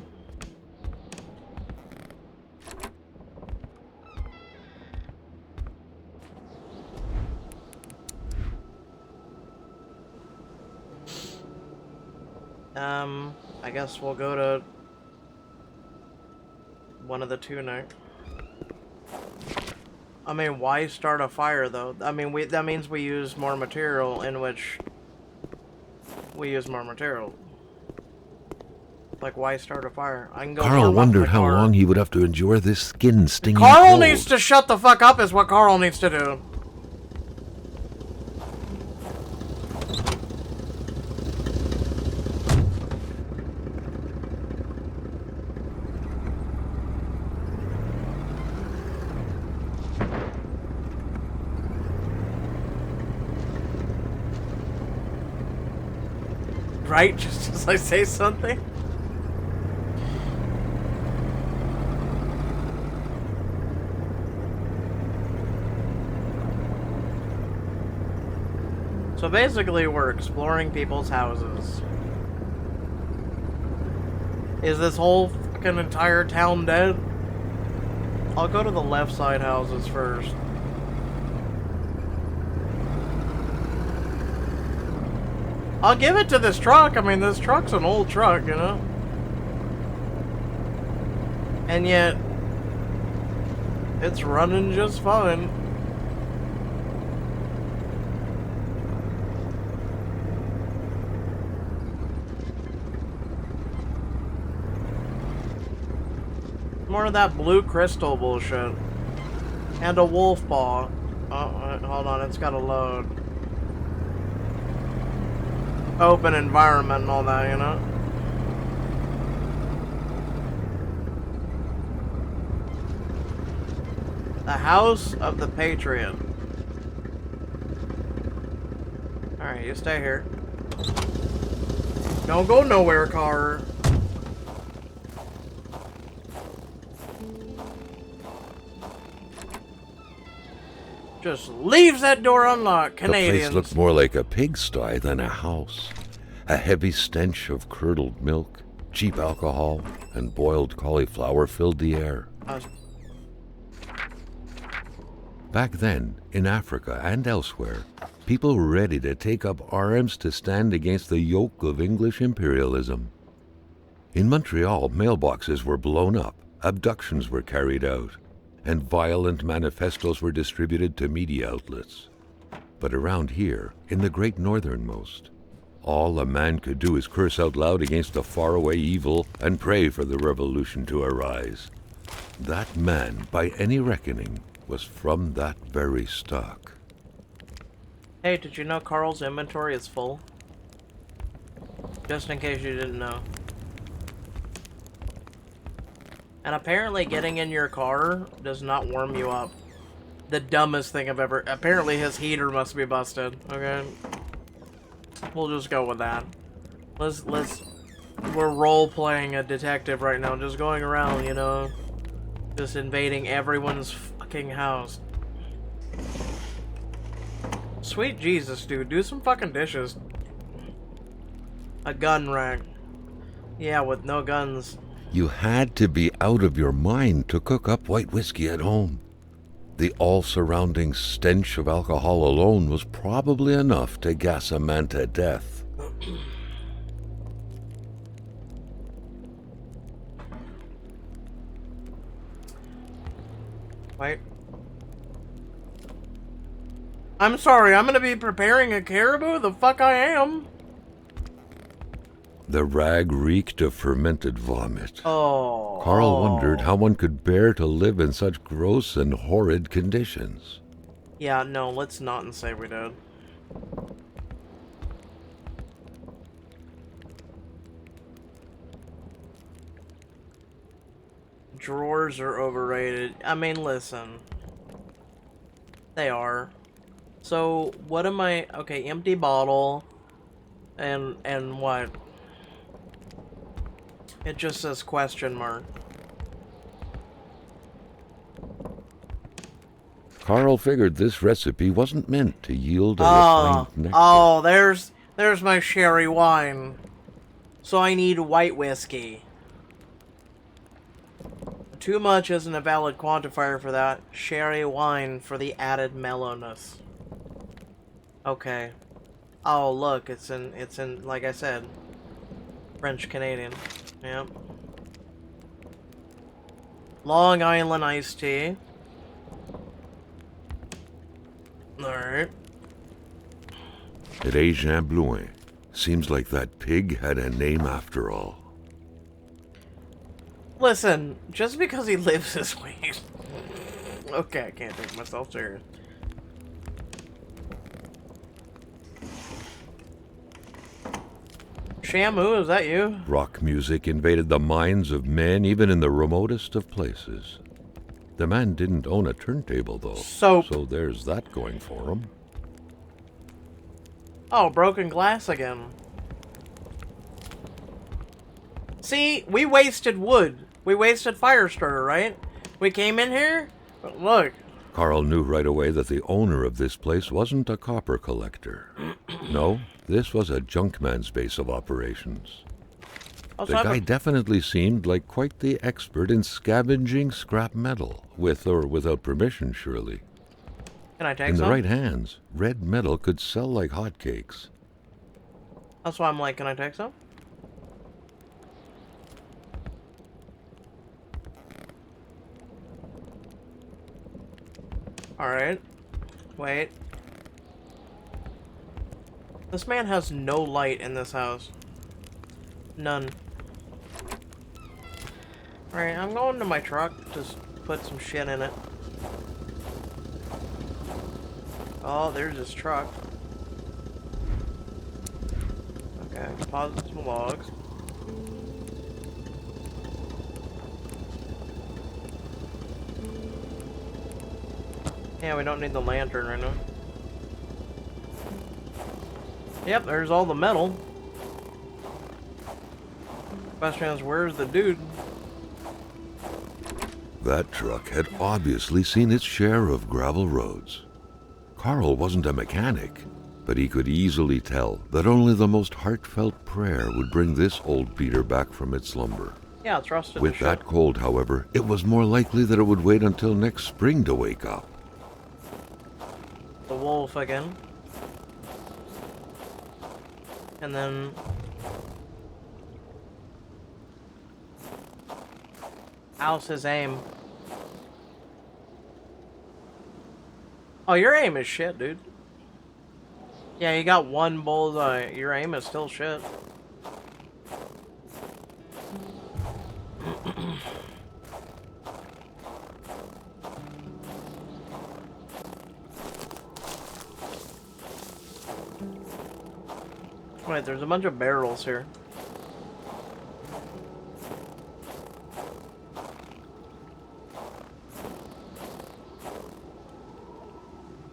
I guess we'll go to one of the two next. I mean, why start a fire, though? I mean, that means we use more material, in which we use more material. Like, why start a fire? I can go Carl warm up wondered the how car. long he would have to endure this skin-stinging Carl cold. needs to shut the fuck up is what Carl needs to do. Right? Just as I say something? So basically, we're exploring people's houses. Is this whole fucking entire town dead? I'll go to the left side houses first. I'll give it to this truck. I mean, this truck's an old truck, you know? And yet, it's running just fine. More of that blue crystal bullshit. And a wolf paw. Oh, hold on, it's gotta load. Open environment and all that, you know? The House of the Patriot. Alright, you stay here. Don't go nowhere, car. Just leaves that door unlocked, Canadians. The place looked more like a pigsty than a house. A heavy stench of curdled milk, cheap alcohol, and boiled cauliflower filled the air. Back then, in Africa and elsewhere, people were ready to take up arms to stand against the yoke of English imperialism. In Montreal, mailboxes were blown up, abductions were carried out, and violent manifestos were distributed to media outlets. But around here, in the great northernmost, all a man could do is curse out loud against a faraway evil and pray for the revolution to arise. That man, by any reckoning, was from that very stock. Hey, did you know Carl's inventory is full? Just in case you didn't know. And apparently getting in your car does not warm you up. The dumbest thing I've ever... Apparently his heater must be busted, okay? We'll just go with that. We're role-playing a detective right now, just going around, you know? Just invading everyone's fucking house. Sweet Jesus, dude. Do some fucking dishes. A gun rack. Yeah, with no guns. You had to be out of your mind to cook up white whiskey at home. The all-surrounding stench of alcohol alone was probably enough to gas a man to death. Wait. I'm sorry, I'm gonna be preparing a caribou? The fuck I am. The rag reeked of fermented vomit. Oh. Carl wondered how one could bear to live in such gross and horrid conditions. Yeah, no, let's not say we did. Drawers are overrated. I mean, listen. They are. So, what am I... Okay, empty bottle. And what? It just says question mark. Carl figured this recipe wasn't meant to yield a refined nectar. Oh, there's my sherry wine. So I need white whiskey. Too much isn't a valid quantifier for that. Sherry wine for the added mellowness. Okay. Oh, look, it's in, like I said. French Canadian. Yep. Long Island iced tea. Alright. At Jean Blouin. Seems like that pig had a name after all. Listen, just because he lives this way. Okay, I can't take myself serious. Shamu, is that you? Rock music invaded the minds of men even in the remotest of places. The man didn't own a turntable, though. Soap. So there's that going for him. Oh, broken glass again. See, we wasted wood. We wasted fire starter, right? We came in here, but look. Carl knew right away that the owner of this place wasn't a copper collector. No, this was a junkman's base of operations. The guy definitely seemed like quite the expert in scavenging scrap metal, with or without permission, surely. Can I take In some? the right hands, red metal could sell like hotcakes. That's why I'm like, can I take some? Alright. Wait. This man has no light in this house. None. Alright, I'm going to my truck. Just put some shit in it. Oh, there's his truck. Okay, deposit some logs. Yeah, we don't need the lantern right now. Yep, there's all the metal. Question is, where's the dude? That truck had obviously seen its share of gravel roads. Carl wasn't a mechanic, but he could easily tell that only the most heartfelt prayer would bring this old beater back from its slumber. Yeah, it's rusted. With that cold, however, it was more likely that it would wait until next spring to wake up. The wolf again. And then... how's his aim? Oh, your aim is shit, dude. Yeah, you got one bullseye. Your aim is still shit. Wait, there's a bunch of barrels here.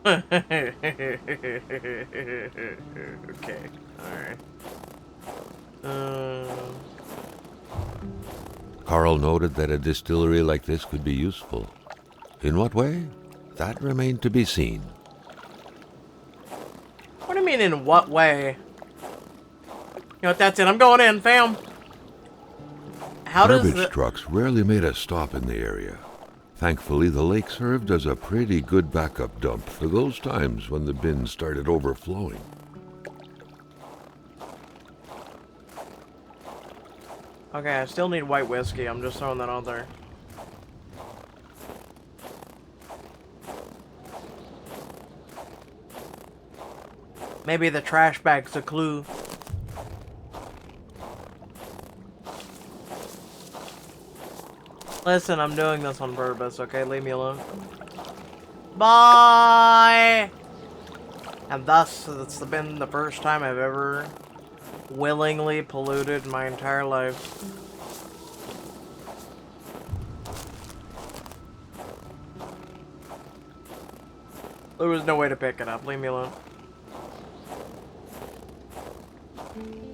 Okay, alright. Carl noted that a distillery like this could be useful. In what way? That remained to be seen. What do you mean, in what way? You know what, that's it. I'm going in, fam. How does Garbage trucks rarely made a stop in the area. Thankfully, the lake served as a pretty good backup dump for those times when the bins started overflowing. Okay, I still need white whiskey. I'm just throwing that out there. Maybe the trash bag's a clue. Listen, I'm doing this on purpose, okay? Leave me alone. Bye! And thus, it's been the first time I've ever willingly polluted my entire life. There was no way to pick it up. Leave me alone.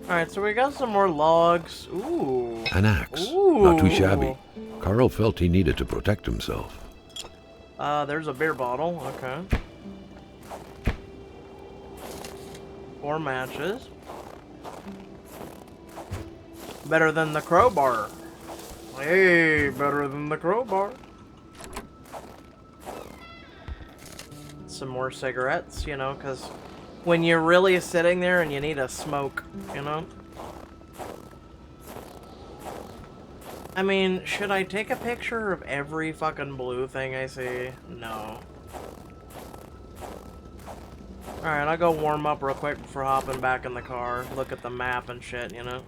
Alright, so we got some more logs. Ooh. An axe. Ooh. Not too shabby. Carl felt he needed to protect himself. There's a beer bottle. Okay. 4 matches. Better than the crowbar. Hey, better than the crowbar. Some more cigarettes, you know, because when you're really sitting there and you need a smoke, you know? I mean, should I take a picture of every fucking blue thing I see? No. Alright, I'll go warm up real quick before hopping back in the car. Look at the map and shit, you know?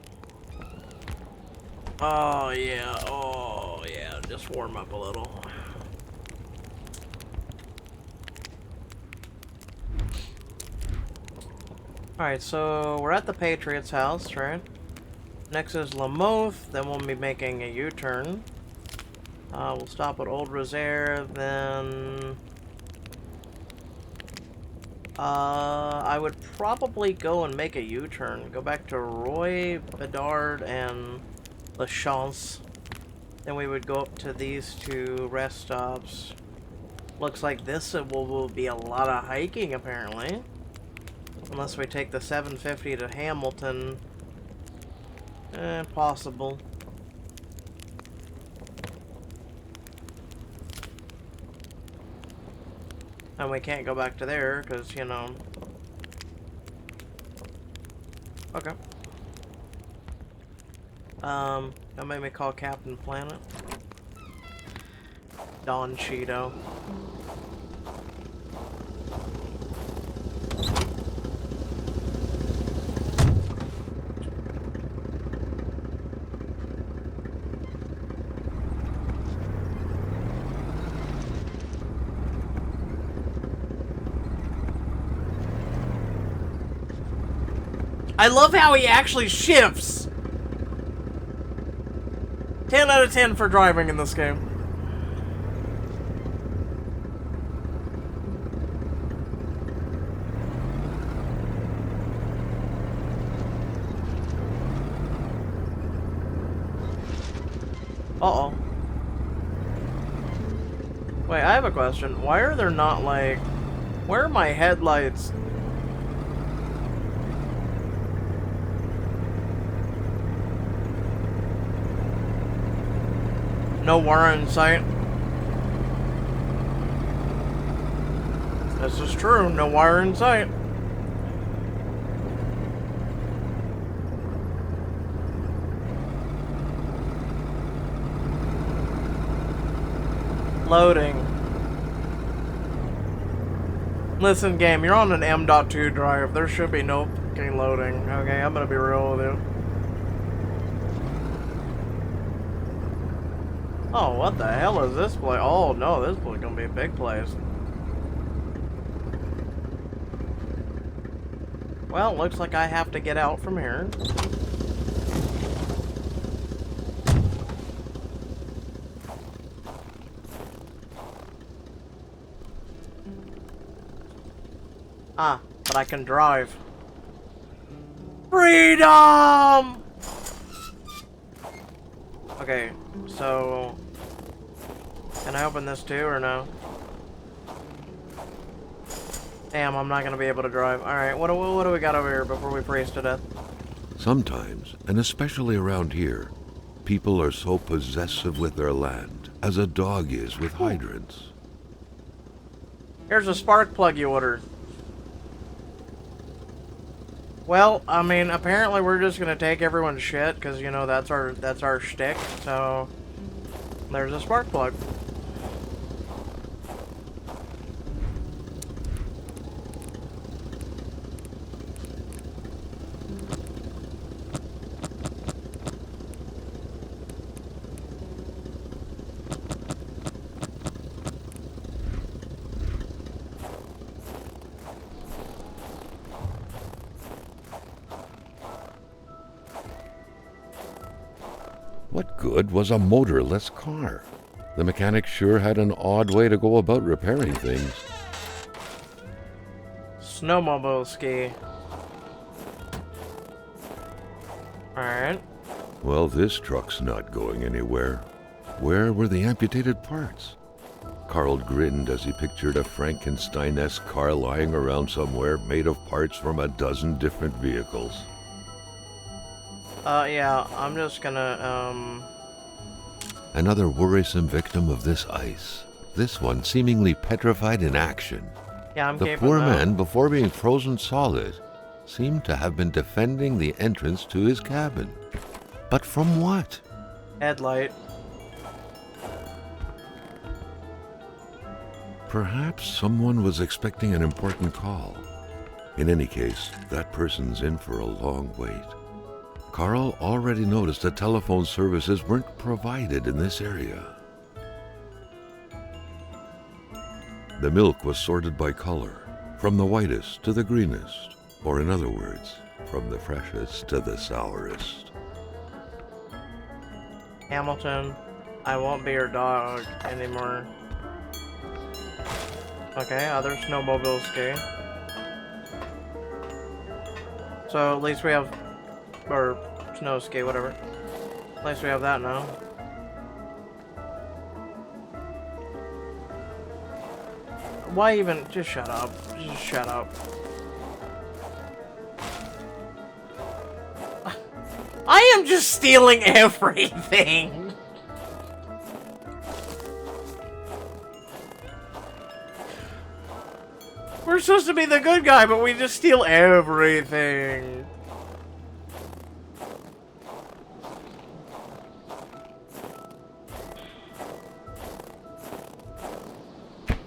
Oh yeah, just warm up a little. Alright, so we're at the Patriots' house, right? Next is Lamoth, then we'll be making a U-turn. We'll stop at Old Rosaire, then... I would probably go and make a U-turn. Go back to Roy, Bedard, and La Chance. Then we would go up to these two rest stops. Looks like this will be a lot of hiking, apparently. Unless we take the 750 to Hamilton. Possible. And we can't go back to there, because, you know... Okay. Don't make me call Captain Planet. Don Cheeto. I love how he actually shifts! 10 out of 10 for driving in this game. Uh-oh. Wait, I have a question. Why are there not, like... Where are my headlights? No wire in sight. This is true. No wire in sight. Loading. Listen, game, you're on an M.2 drive. There should be no fucking loading. Okay, I'm gonna be real with you. Oh, what the hell is this place? Oh, no, this place is gonna be a big place. Well, looks like I have to get out from here. Ah, but I can drive. Freedom! Okay, so... Can I open this too, or no? Damn, I'm not gonna be able to drive. Alright, what do we got over here before we freeze to death? Sometimes, and especially around here, people are so possessive with their land, as a dog is with hydrants. Here's a spark plug you ordered. Well, I mean, apparently we're just gonna take everyone's shit, because, you know, that's our shtick, so... There's a spark plug. What good was a motorless car? The mechanic sure had an odd way to go about repairing things. Snowmobile ski. Alright. Well, this truck's not going anywhere. Where were the amputated parts? Carl grinned as he pictured a Frankenstein-esque car lying around somewhere made of parts from a dozen different vehicles. Yeah, I'm just gonna, Another worrisome victim of this ice. This one seemingly petrified in action. Yeah, I'm The keeping poor that. man, before being frozen solid, seemed to have been defending the entrance to his cabin. But from what? Headlight. Perhaps someone was expecting an important call. In any case, that person's in for a long wait. Carl already noticed that telephone services weren't provided in this area. The milk was sorted by color, from the whitest to the greenest, or in other words, from the freshest to the sourest. Hamilton, I won't be your dog anymore. Okay, other snowmobile ski. So at least we have, or snow ski, whatever. At least we have that now. Why even? Just shut up. Just shut up. I am just stealing everything. We're supposed to be the good guy, but we just steal everything.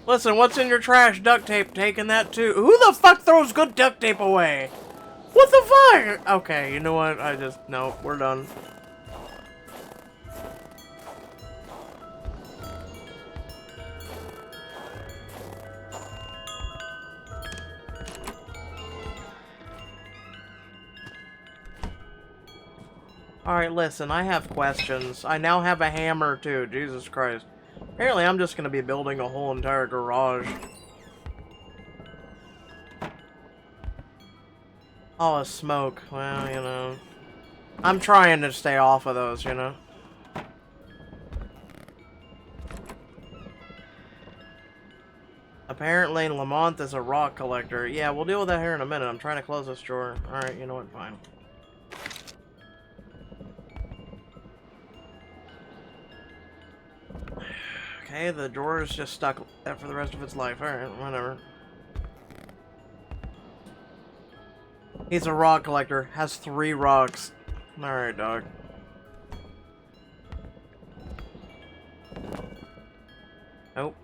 Listen, what's in your trash? Duct tape. Taking that too. Who the fuck throws good duct tape away? What the fuck? Okay, you know what? No, we're done. Alright, listen, I have questions. I now have a hammer too, Jesus Christ. Apparently I'm just gonna be building a whole entire garage. Oh, a smoke. Well, you know. I'm trying to stay off of those, you know. Apparently Lamont is a rock collector. Yeah, we'll deal with that here in a minute. I'm trying to close this drawer. Alright, you know what? Fine. Okay, the drawer is just stuck there for the rest of its life. Alright, whatever. He's a rock collector. Has 3 rocks. Alright, dog. Nope.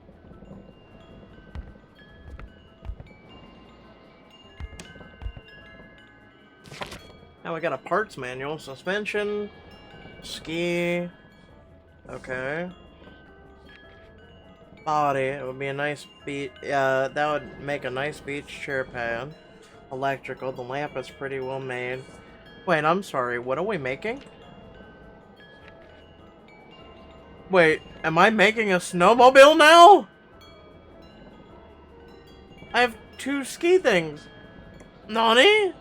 Now we got a parts manual. Suspension. Ski. Okay. Body. It would be a nice beach. That would make a nice beach chair pad. Electrical. The lamp is pretty well made. Wait, I'm sorry. What are we making? Wait, am I making a snowmobile now? I have 2 ski things. Nani?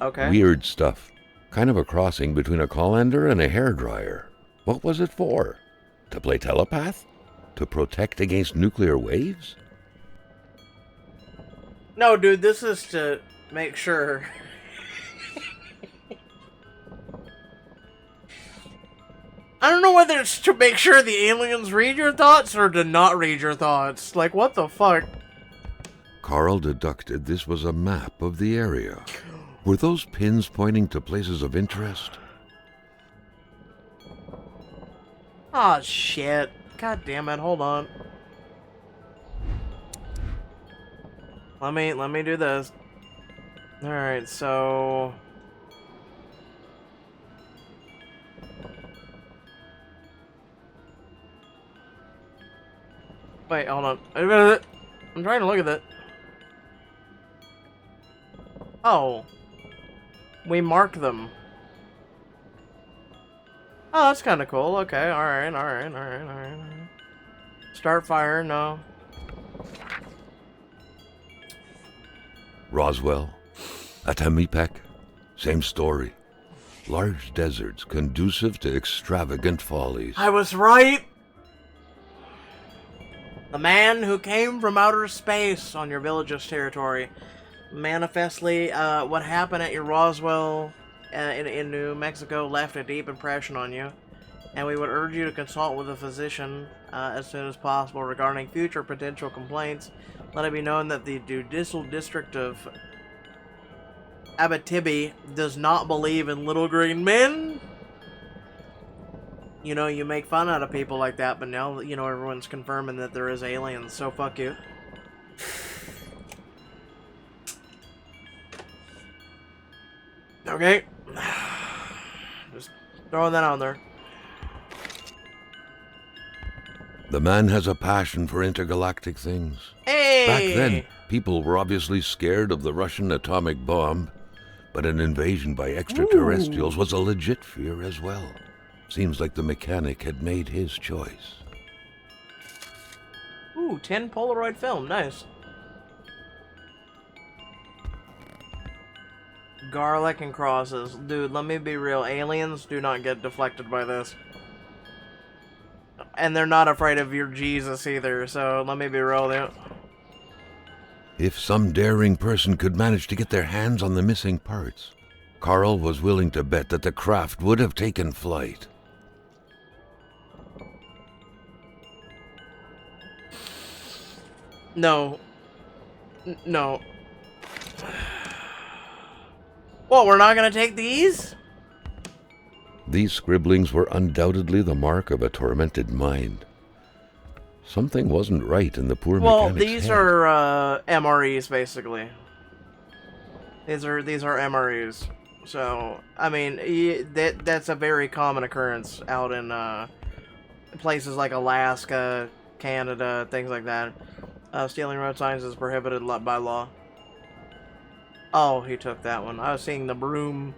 Okay. Weird stuff. Kind of a crossing between a colander and a hairdryer. What was it for? To play telepath? To protect against nuclear waves? No, dude, this is to make sure. I don't know whether it's to make sure the aliens read your thoughts or to not read your thoughts. Like, what the fuck? Carl deducted this was a map of the area. Were those pins pointing to places of interest? Ah, shit. God damn it, hold on. Let me do this. Alright, so... Wait, hold on. I'm trying to look at it. Oh. We mark them. Oh, that's kind of cool. Okay, alright. Start fire, no. Roswell, Atamipek, same story. Large deserts conducive to extravagant follies. I was right! The man who came from outer space on your village's territory. Manifestly, what happened at your Roswell in New Mexico left a deep impression on you, and we would urge you to consult with a physician as soon as possible regarding future potential complaints. Let it be known that the Judicial District of Abitibi does not believe in little green men. You know, you make fun out of people like that, but now, you know, everyone's confirming that there is aliens, so fuck you. Okay. Just throwing that out there. The man has a passion for intergalactic things. Hey! Back then, people were obviously scared of the Russian atomic bomb, but an invasion by extraterrestrials was a legit fear as well. Seems like the mechanic had made his choice. Ooh, 10 Polaroid film. Nice. Garlic and crosses. Dude, let me be real. Aliens do not get deflected by this. And they're not afraid of your Jesus either, so let me be real, dude. If some daring person could manage to get their hands on the missing parts, Carl was willing to bet that the craft would have taken flight. No. No. What, we're not gonna take these? These scribblings were undoubtedly the mark of a tormented mind. Something wasn't right in the poor mechanic's Well, these head. are MREs, basically. These are MREs. So, I mean, that's a very common occurrence out in places like Alaska, Canada, things like that. Stealing road signs is prohibited by law. Oh, he took that one. I was seeing the broom.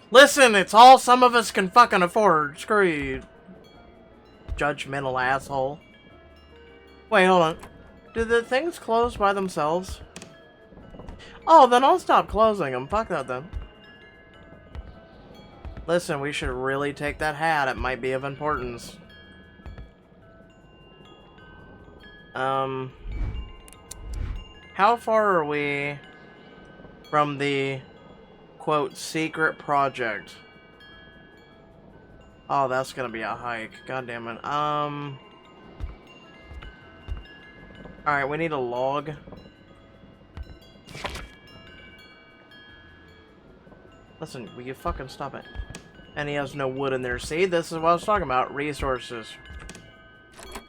Listen, it's all some of us can fucking afford. Screw you, judgmental asshole. Wait, hold on. Do the things close by themselves? Oh, then I'll stop closing them. Fuck that then. Listen, we should really take that hat. It might be of importance. How far are we from the, quote, secret project? Oh, that's gonna be a hike. God damn it. Alright, we need a log. Listen, will you fucking stop it? And he has no wood in there. See, this is what I was talking about. Resources.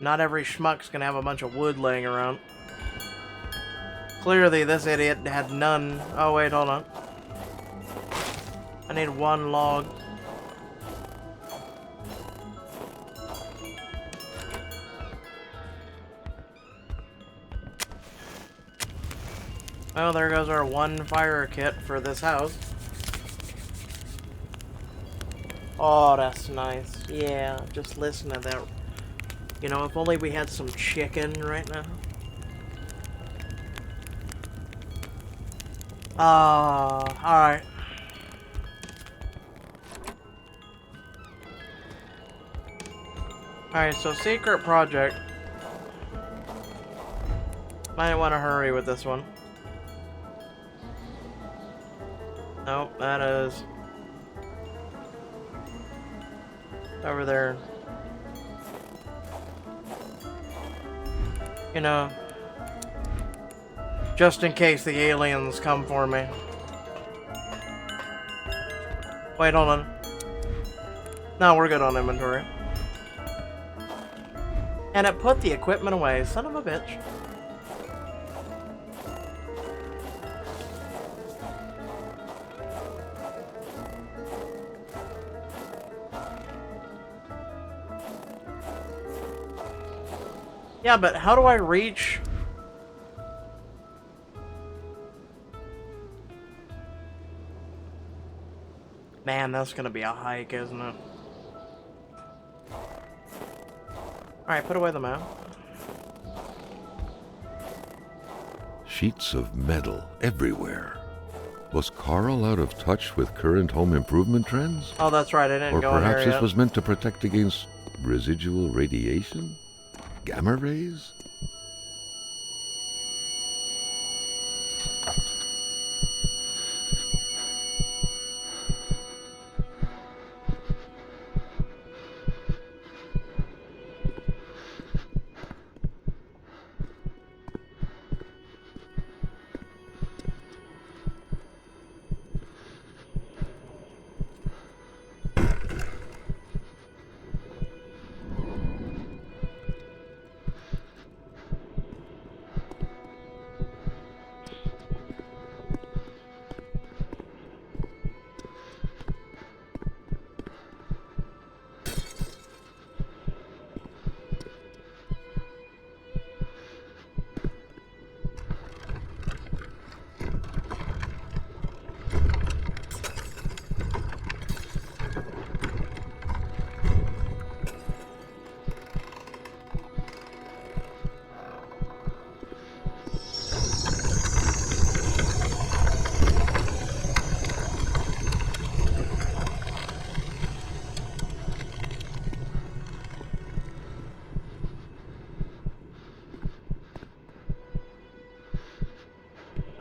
Not every schmuck's gonna have a bunch of wood laying around. Clearly, this idiot had none. Oh, wait, hold on. I need one log. Well, there goes our one fire kit for this house. Oh, that's nice. Yeah, just listen to that. You know, if only we had some chicken right now. Alright. Alright, so secret project. Might want to hurry with this one. Nope, that is over there. You know, just in case the aliens come for me. Wait, hold on. No, we're good on inventory. And it put the equipment away, son of a bitch. Yeah, but how do I reach? Man, that's gonna be a hike, isn't it? Alright, put away the map. Sheets of metal everywhere. Was Carl out of touch with current home improvement trends? Oh, that's right, I didn't Or go in there perhaps this yet. was meant to protect against residual radiation? Gamma rays?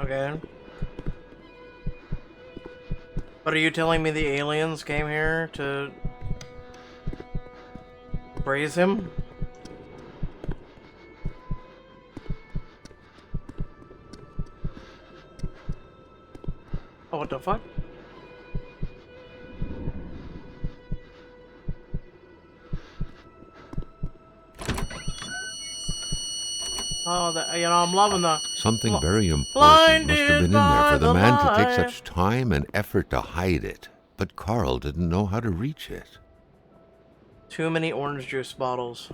Okay. But are you telling me the aliens came here to raise him? Oh, what the fuck? Oh, I'm loving the... Something very important must have Blinded been in there by for the the man to take light. such time and effort to hide it. But Carl didn't know how to reach it. Too many orange juice bottles.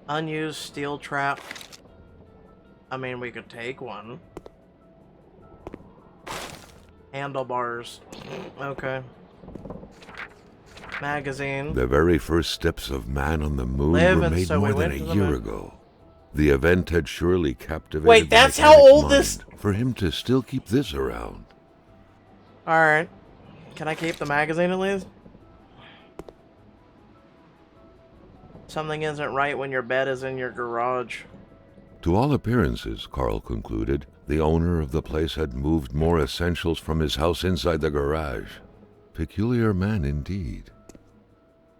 Unused steel trap. I mean, we could take one. Handlebars. Okay. Magazine. The very first steps of man on the moon Live, were and made so we more than went a to the year moon. ago. The event had surely captivated Wait, the that's how mechanic's old mind this- for him to still keep this around. Alright. Can I keep the magazine at least? Something isn't right when your bed is in your garage. To all appearances, Carl concluded, the owner of the place had moved more essentials from his house inside the garage. Peculiar man indeed.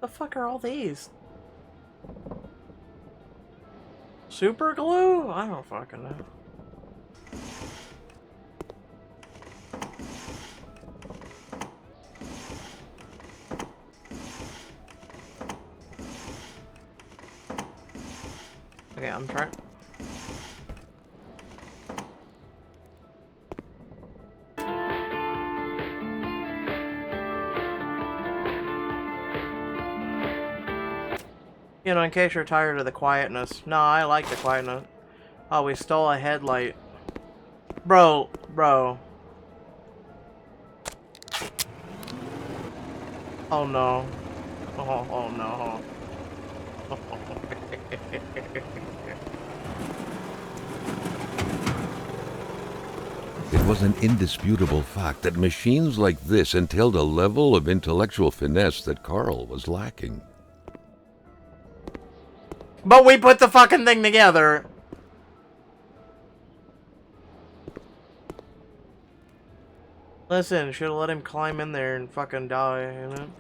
The fuck are all these? Super glue? I don't fucking know. Okay, I'm trying. You know, in case you're tired of the quietness. No, I like the quietness. Oh, we stole a headlight. Bro. Oh no. Oh no. It was an indisputable fact that machines like this entailed a level of intellectual finesse that Carl was lacking. But we put the fucking thing together. Listen, should've let him climb in there and fucking die, you know?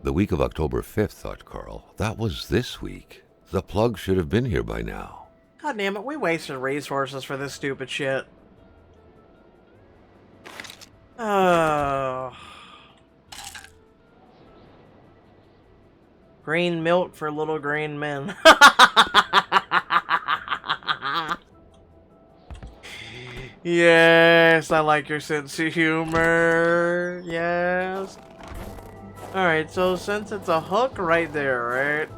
The week of October 5th, thought Carl. That was this week. The plug should have been here by now. God damn it, we wasted resources for this stupid shit. Green milk for little green men. Yes, I like your sense of humor. Yes. Alright, so since it's a hook right there, right?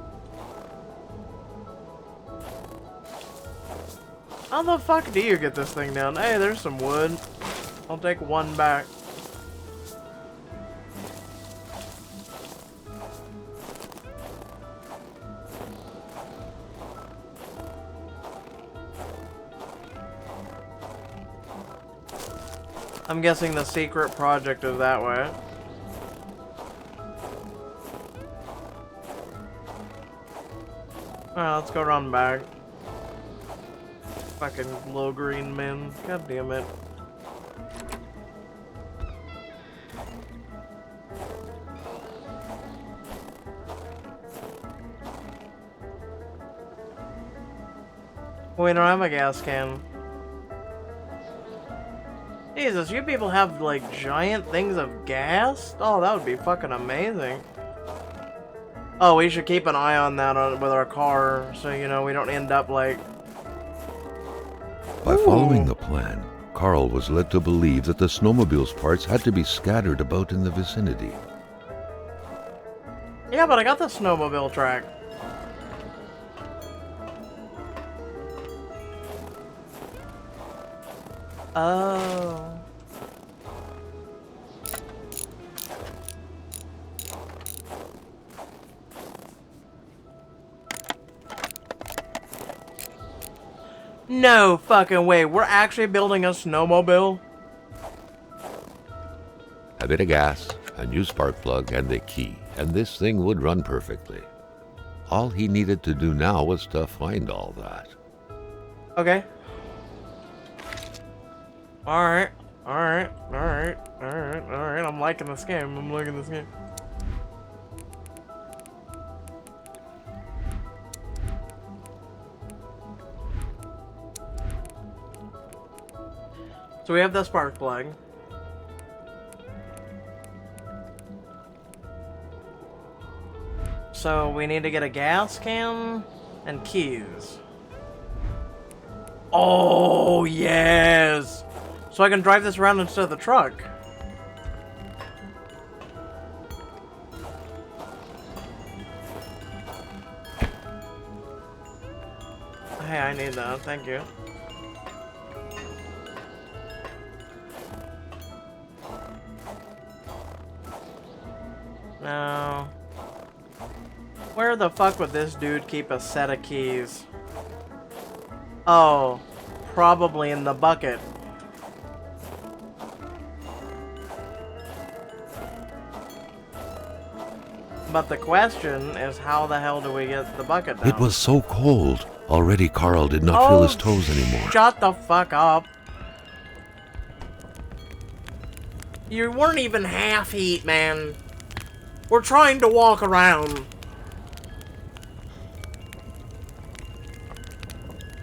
How the fuck do you get this thing down? Hey, there's some wood. I'll take one back. I'm guessing the secret project is that way. Alright, let's go run back. Fucking little green men. God damn it. We don't have a gas can. Jesus, you people have, like, giant things of gas? Oh, that would be fucking amazing. Oh, we should keep an eye on that with our car, so, you know, we don't end up, like... By following the plan, Carl was led to believe that the snowmobile's parts had to be scattered about in the vicinity. Yeah, but I got the snowmobile track. Oh. No fucking way. We're actually building a snowmobile? A bit of gas, a new spark plug, and the key, and this thing would run perfectly. All he needed to do now was to find all that. Okay. Alright. Alright. Alright. Alright. Alright. I'm liking this game. I'm liking this game. So we have the spark plug. So we need to get a gas can and keys. Oh, yes! So I can drive this around instead of the truck. Hey, I need that. Thank you. Now, where the fuck would this dude keep a set of keys? Oh, probably in the bucket. But the question is, how the hell do we get the bucket down? It was so cold. Already Carl did not feel his toes anymore. Shut the fuck up. You weren't even half heat, man. We're trying to walk around.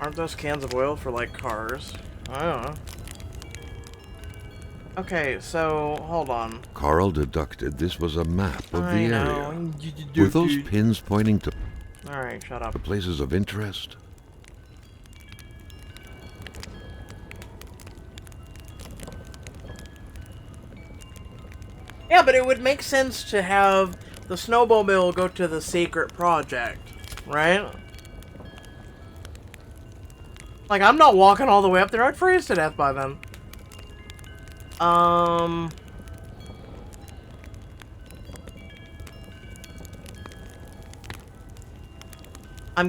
Aren't those cans of oil for, like, cars? I don't know. Okay, so, hold on. Carl deducted this was a map of the area. know. Were those pins pointing to Alright, shut up. places of interest? Yeah, but it would make sense to have the snowmobile go to the secret project, right? Like, I'm not walking all the way up there. I'd freeze to death by then. I'm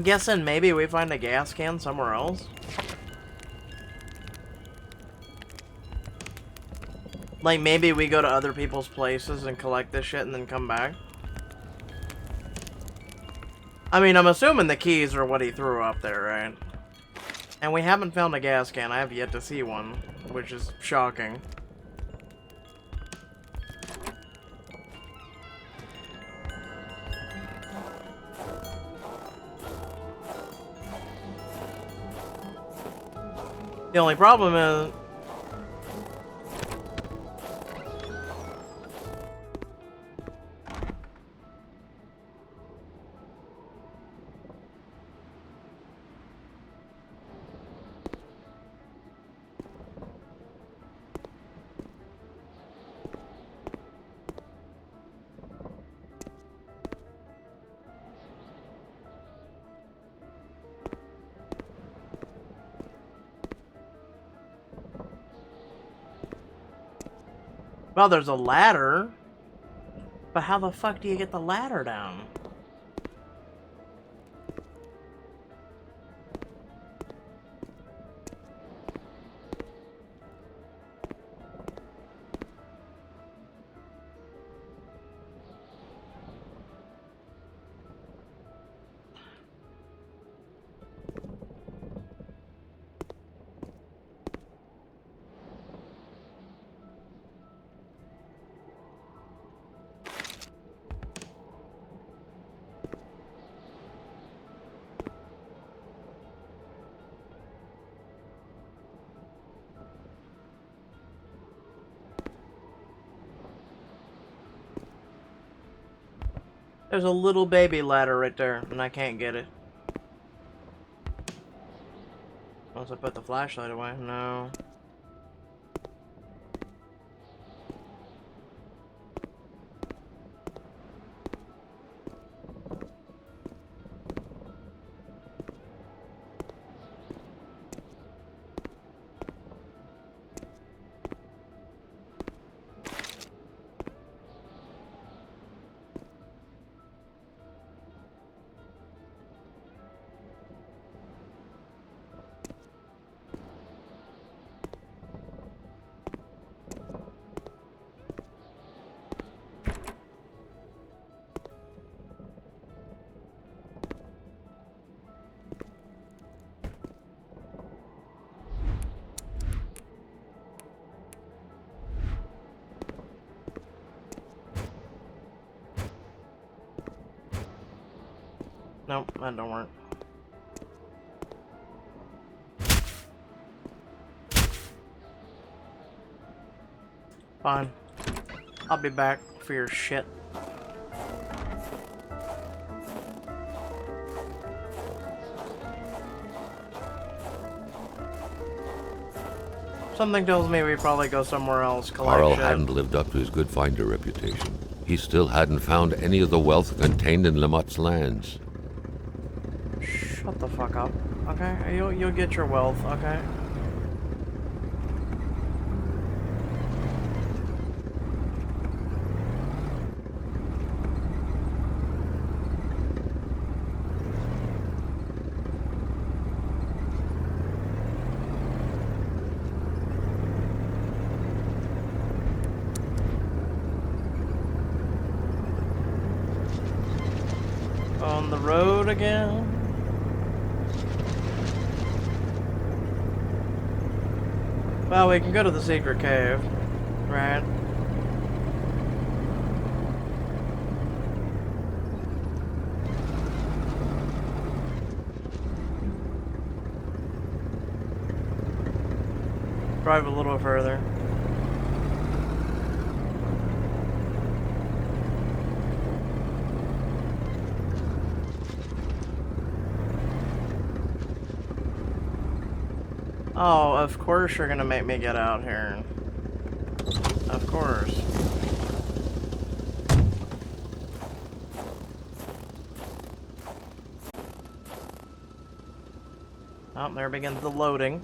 guessing maybe we find a gas can somewhere else. Like, maybe we go to other people's places and collect this shit and then come back. I mean, I'm assuming the keys are what he threw up there, right? And we haven't found a gas can. I have yet to see one, which is shocking. The only problem is... Well, there's a ladder. But how the fuck do you get the ladder down? There's a little baby ladder right there, and I can't get it. Unless I put the flashlight away. No. Nope, that don't work. Fine. I'll be back for your shit. Something tells me we probably go somewhere else, collect Carl shit. hadn't lived up to his good finder reputation. He still hadn't found any of the wealth contained in Lamotte's lands. Shut the fuck up, okay? You'll get your wealth, okay? On the road again? Well, we can go to the secret cave, right? Drive a little further. Oh, of course you're gonna make me get out here. Of course. Oh, there begins the loading.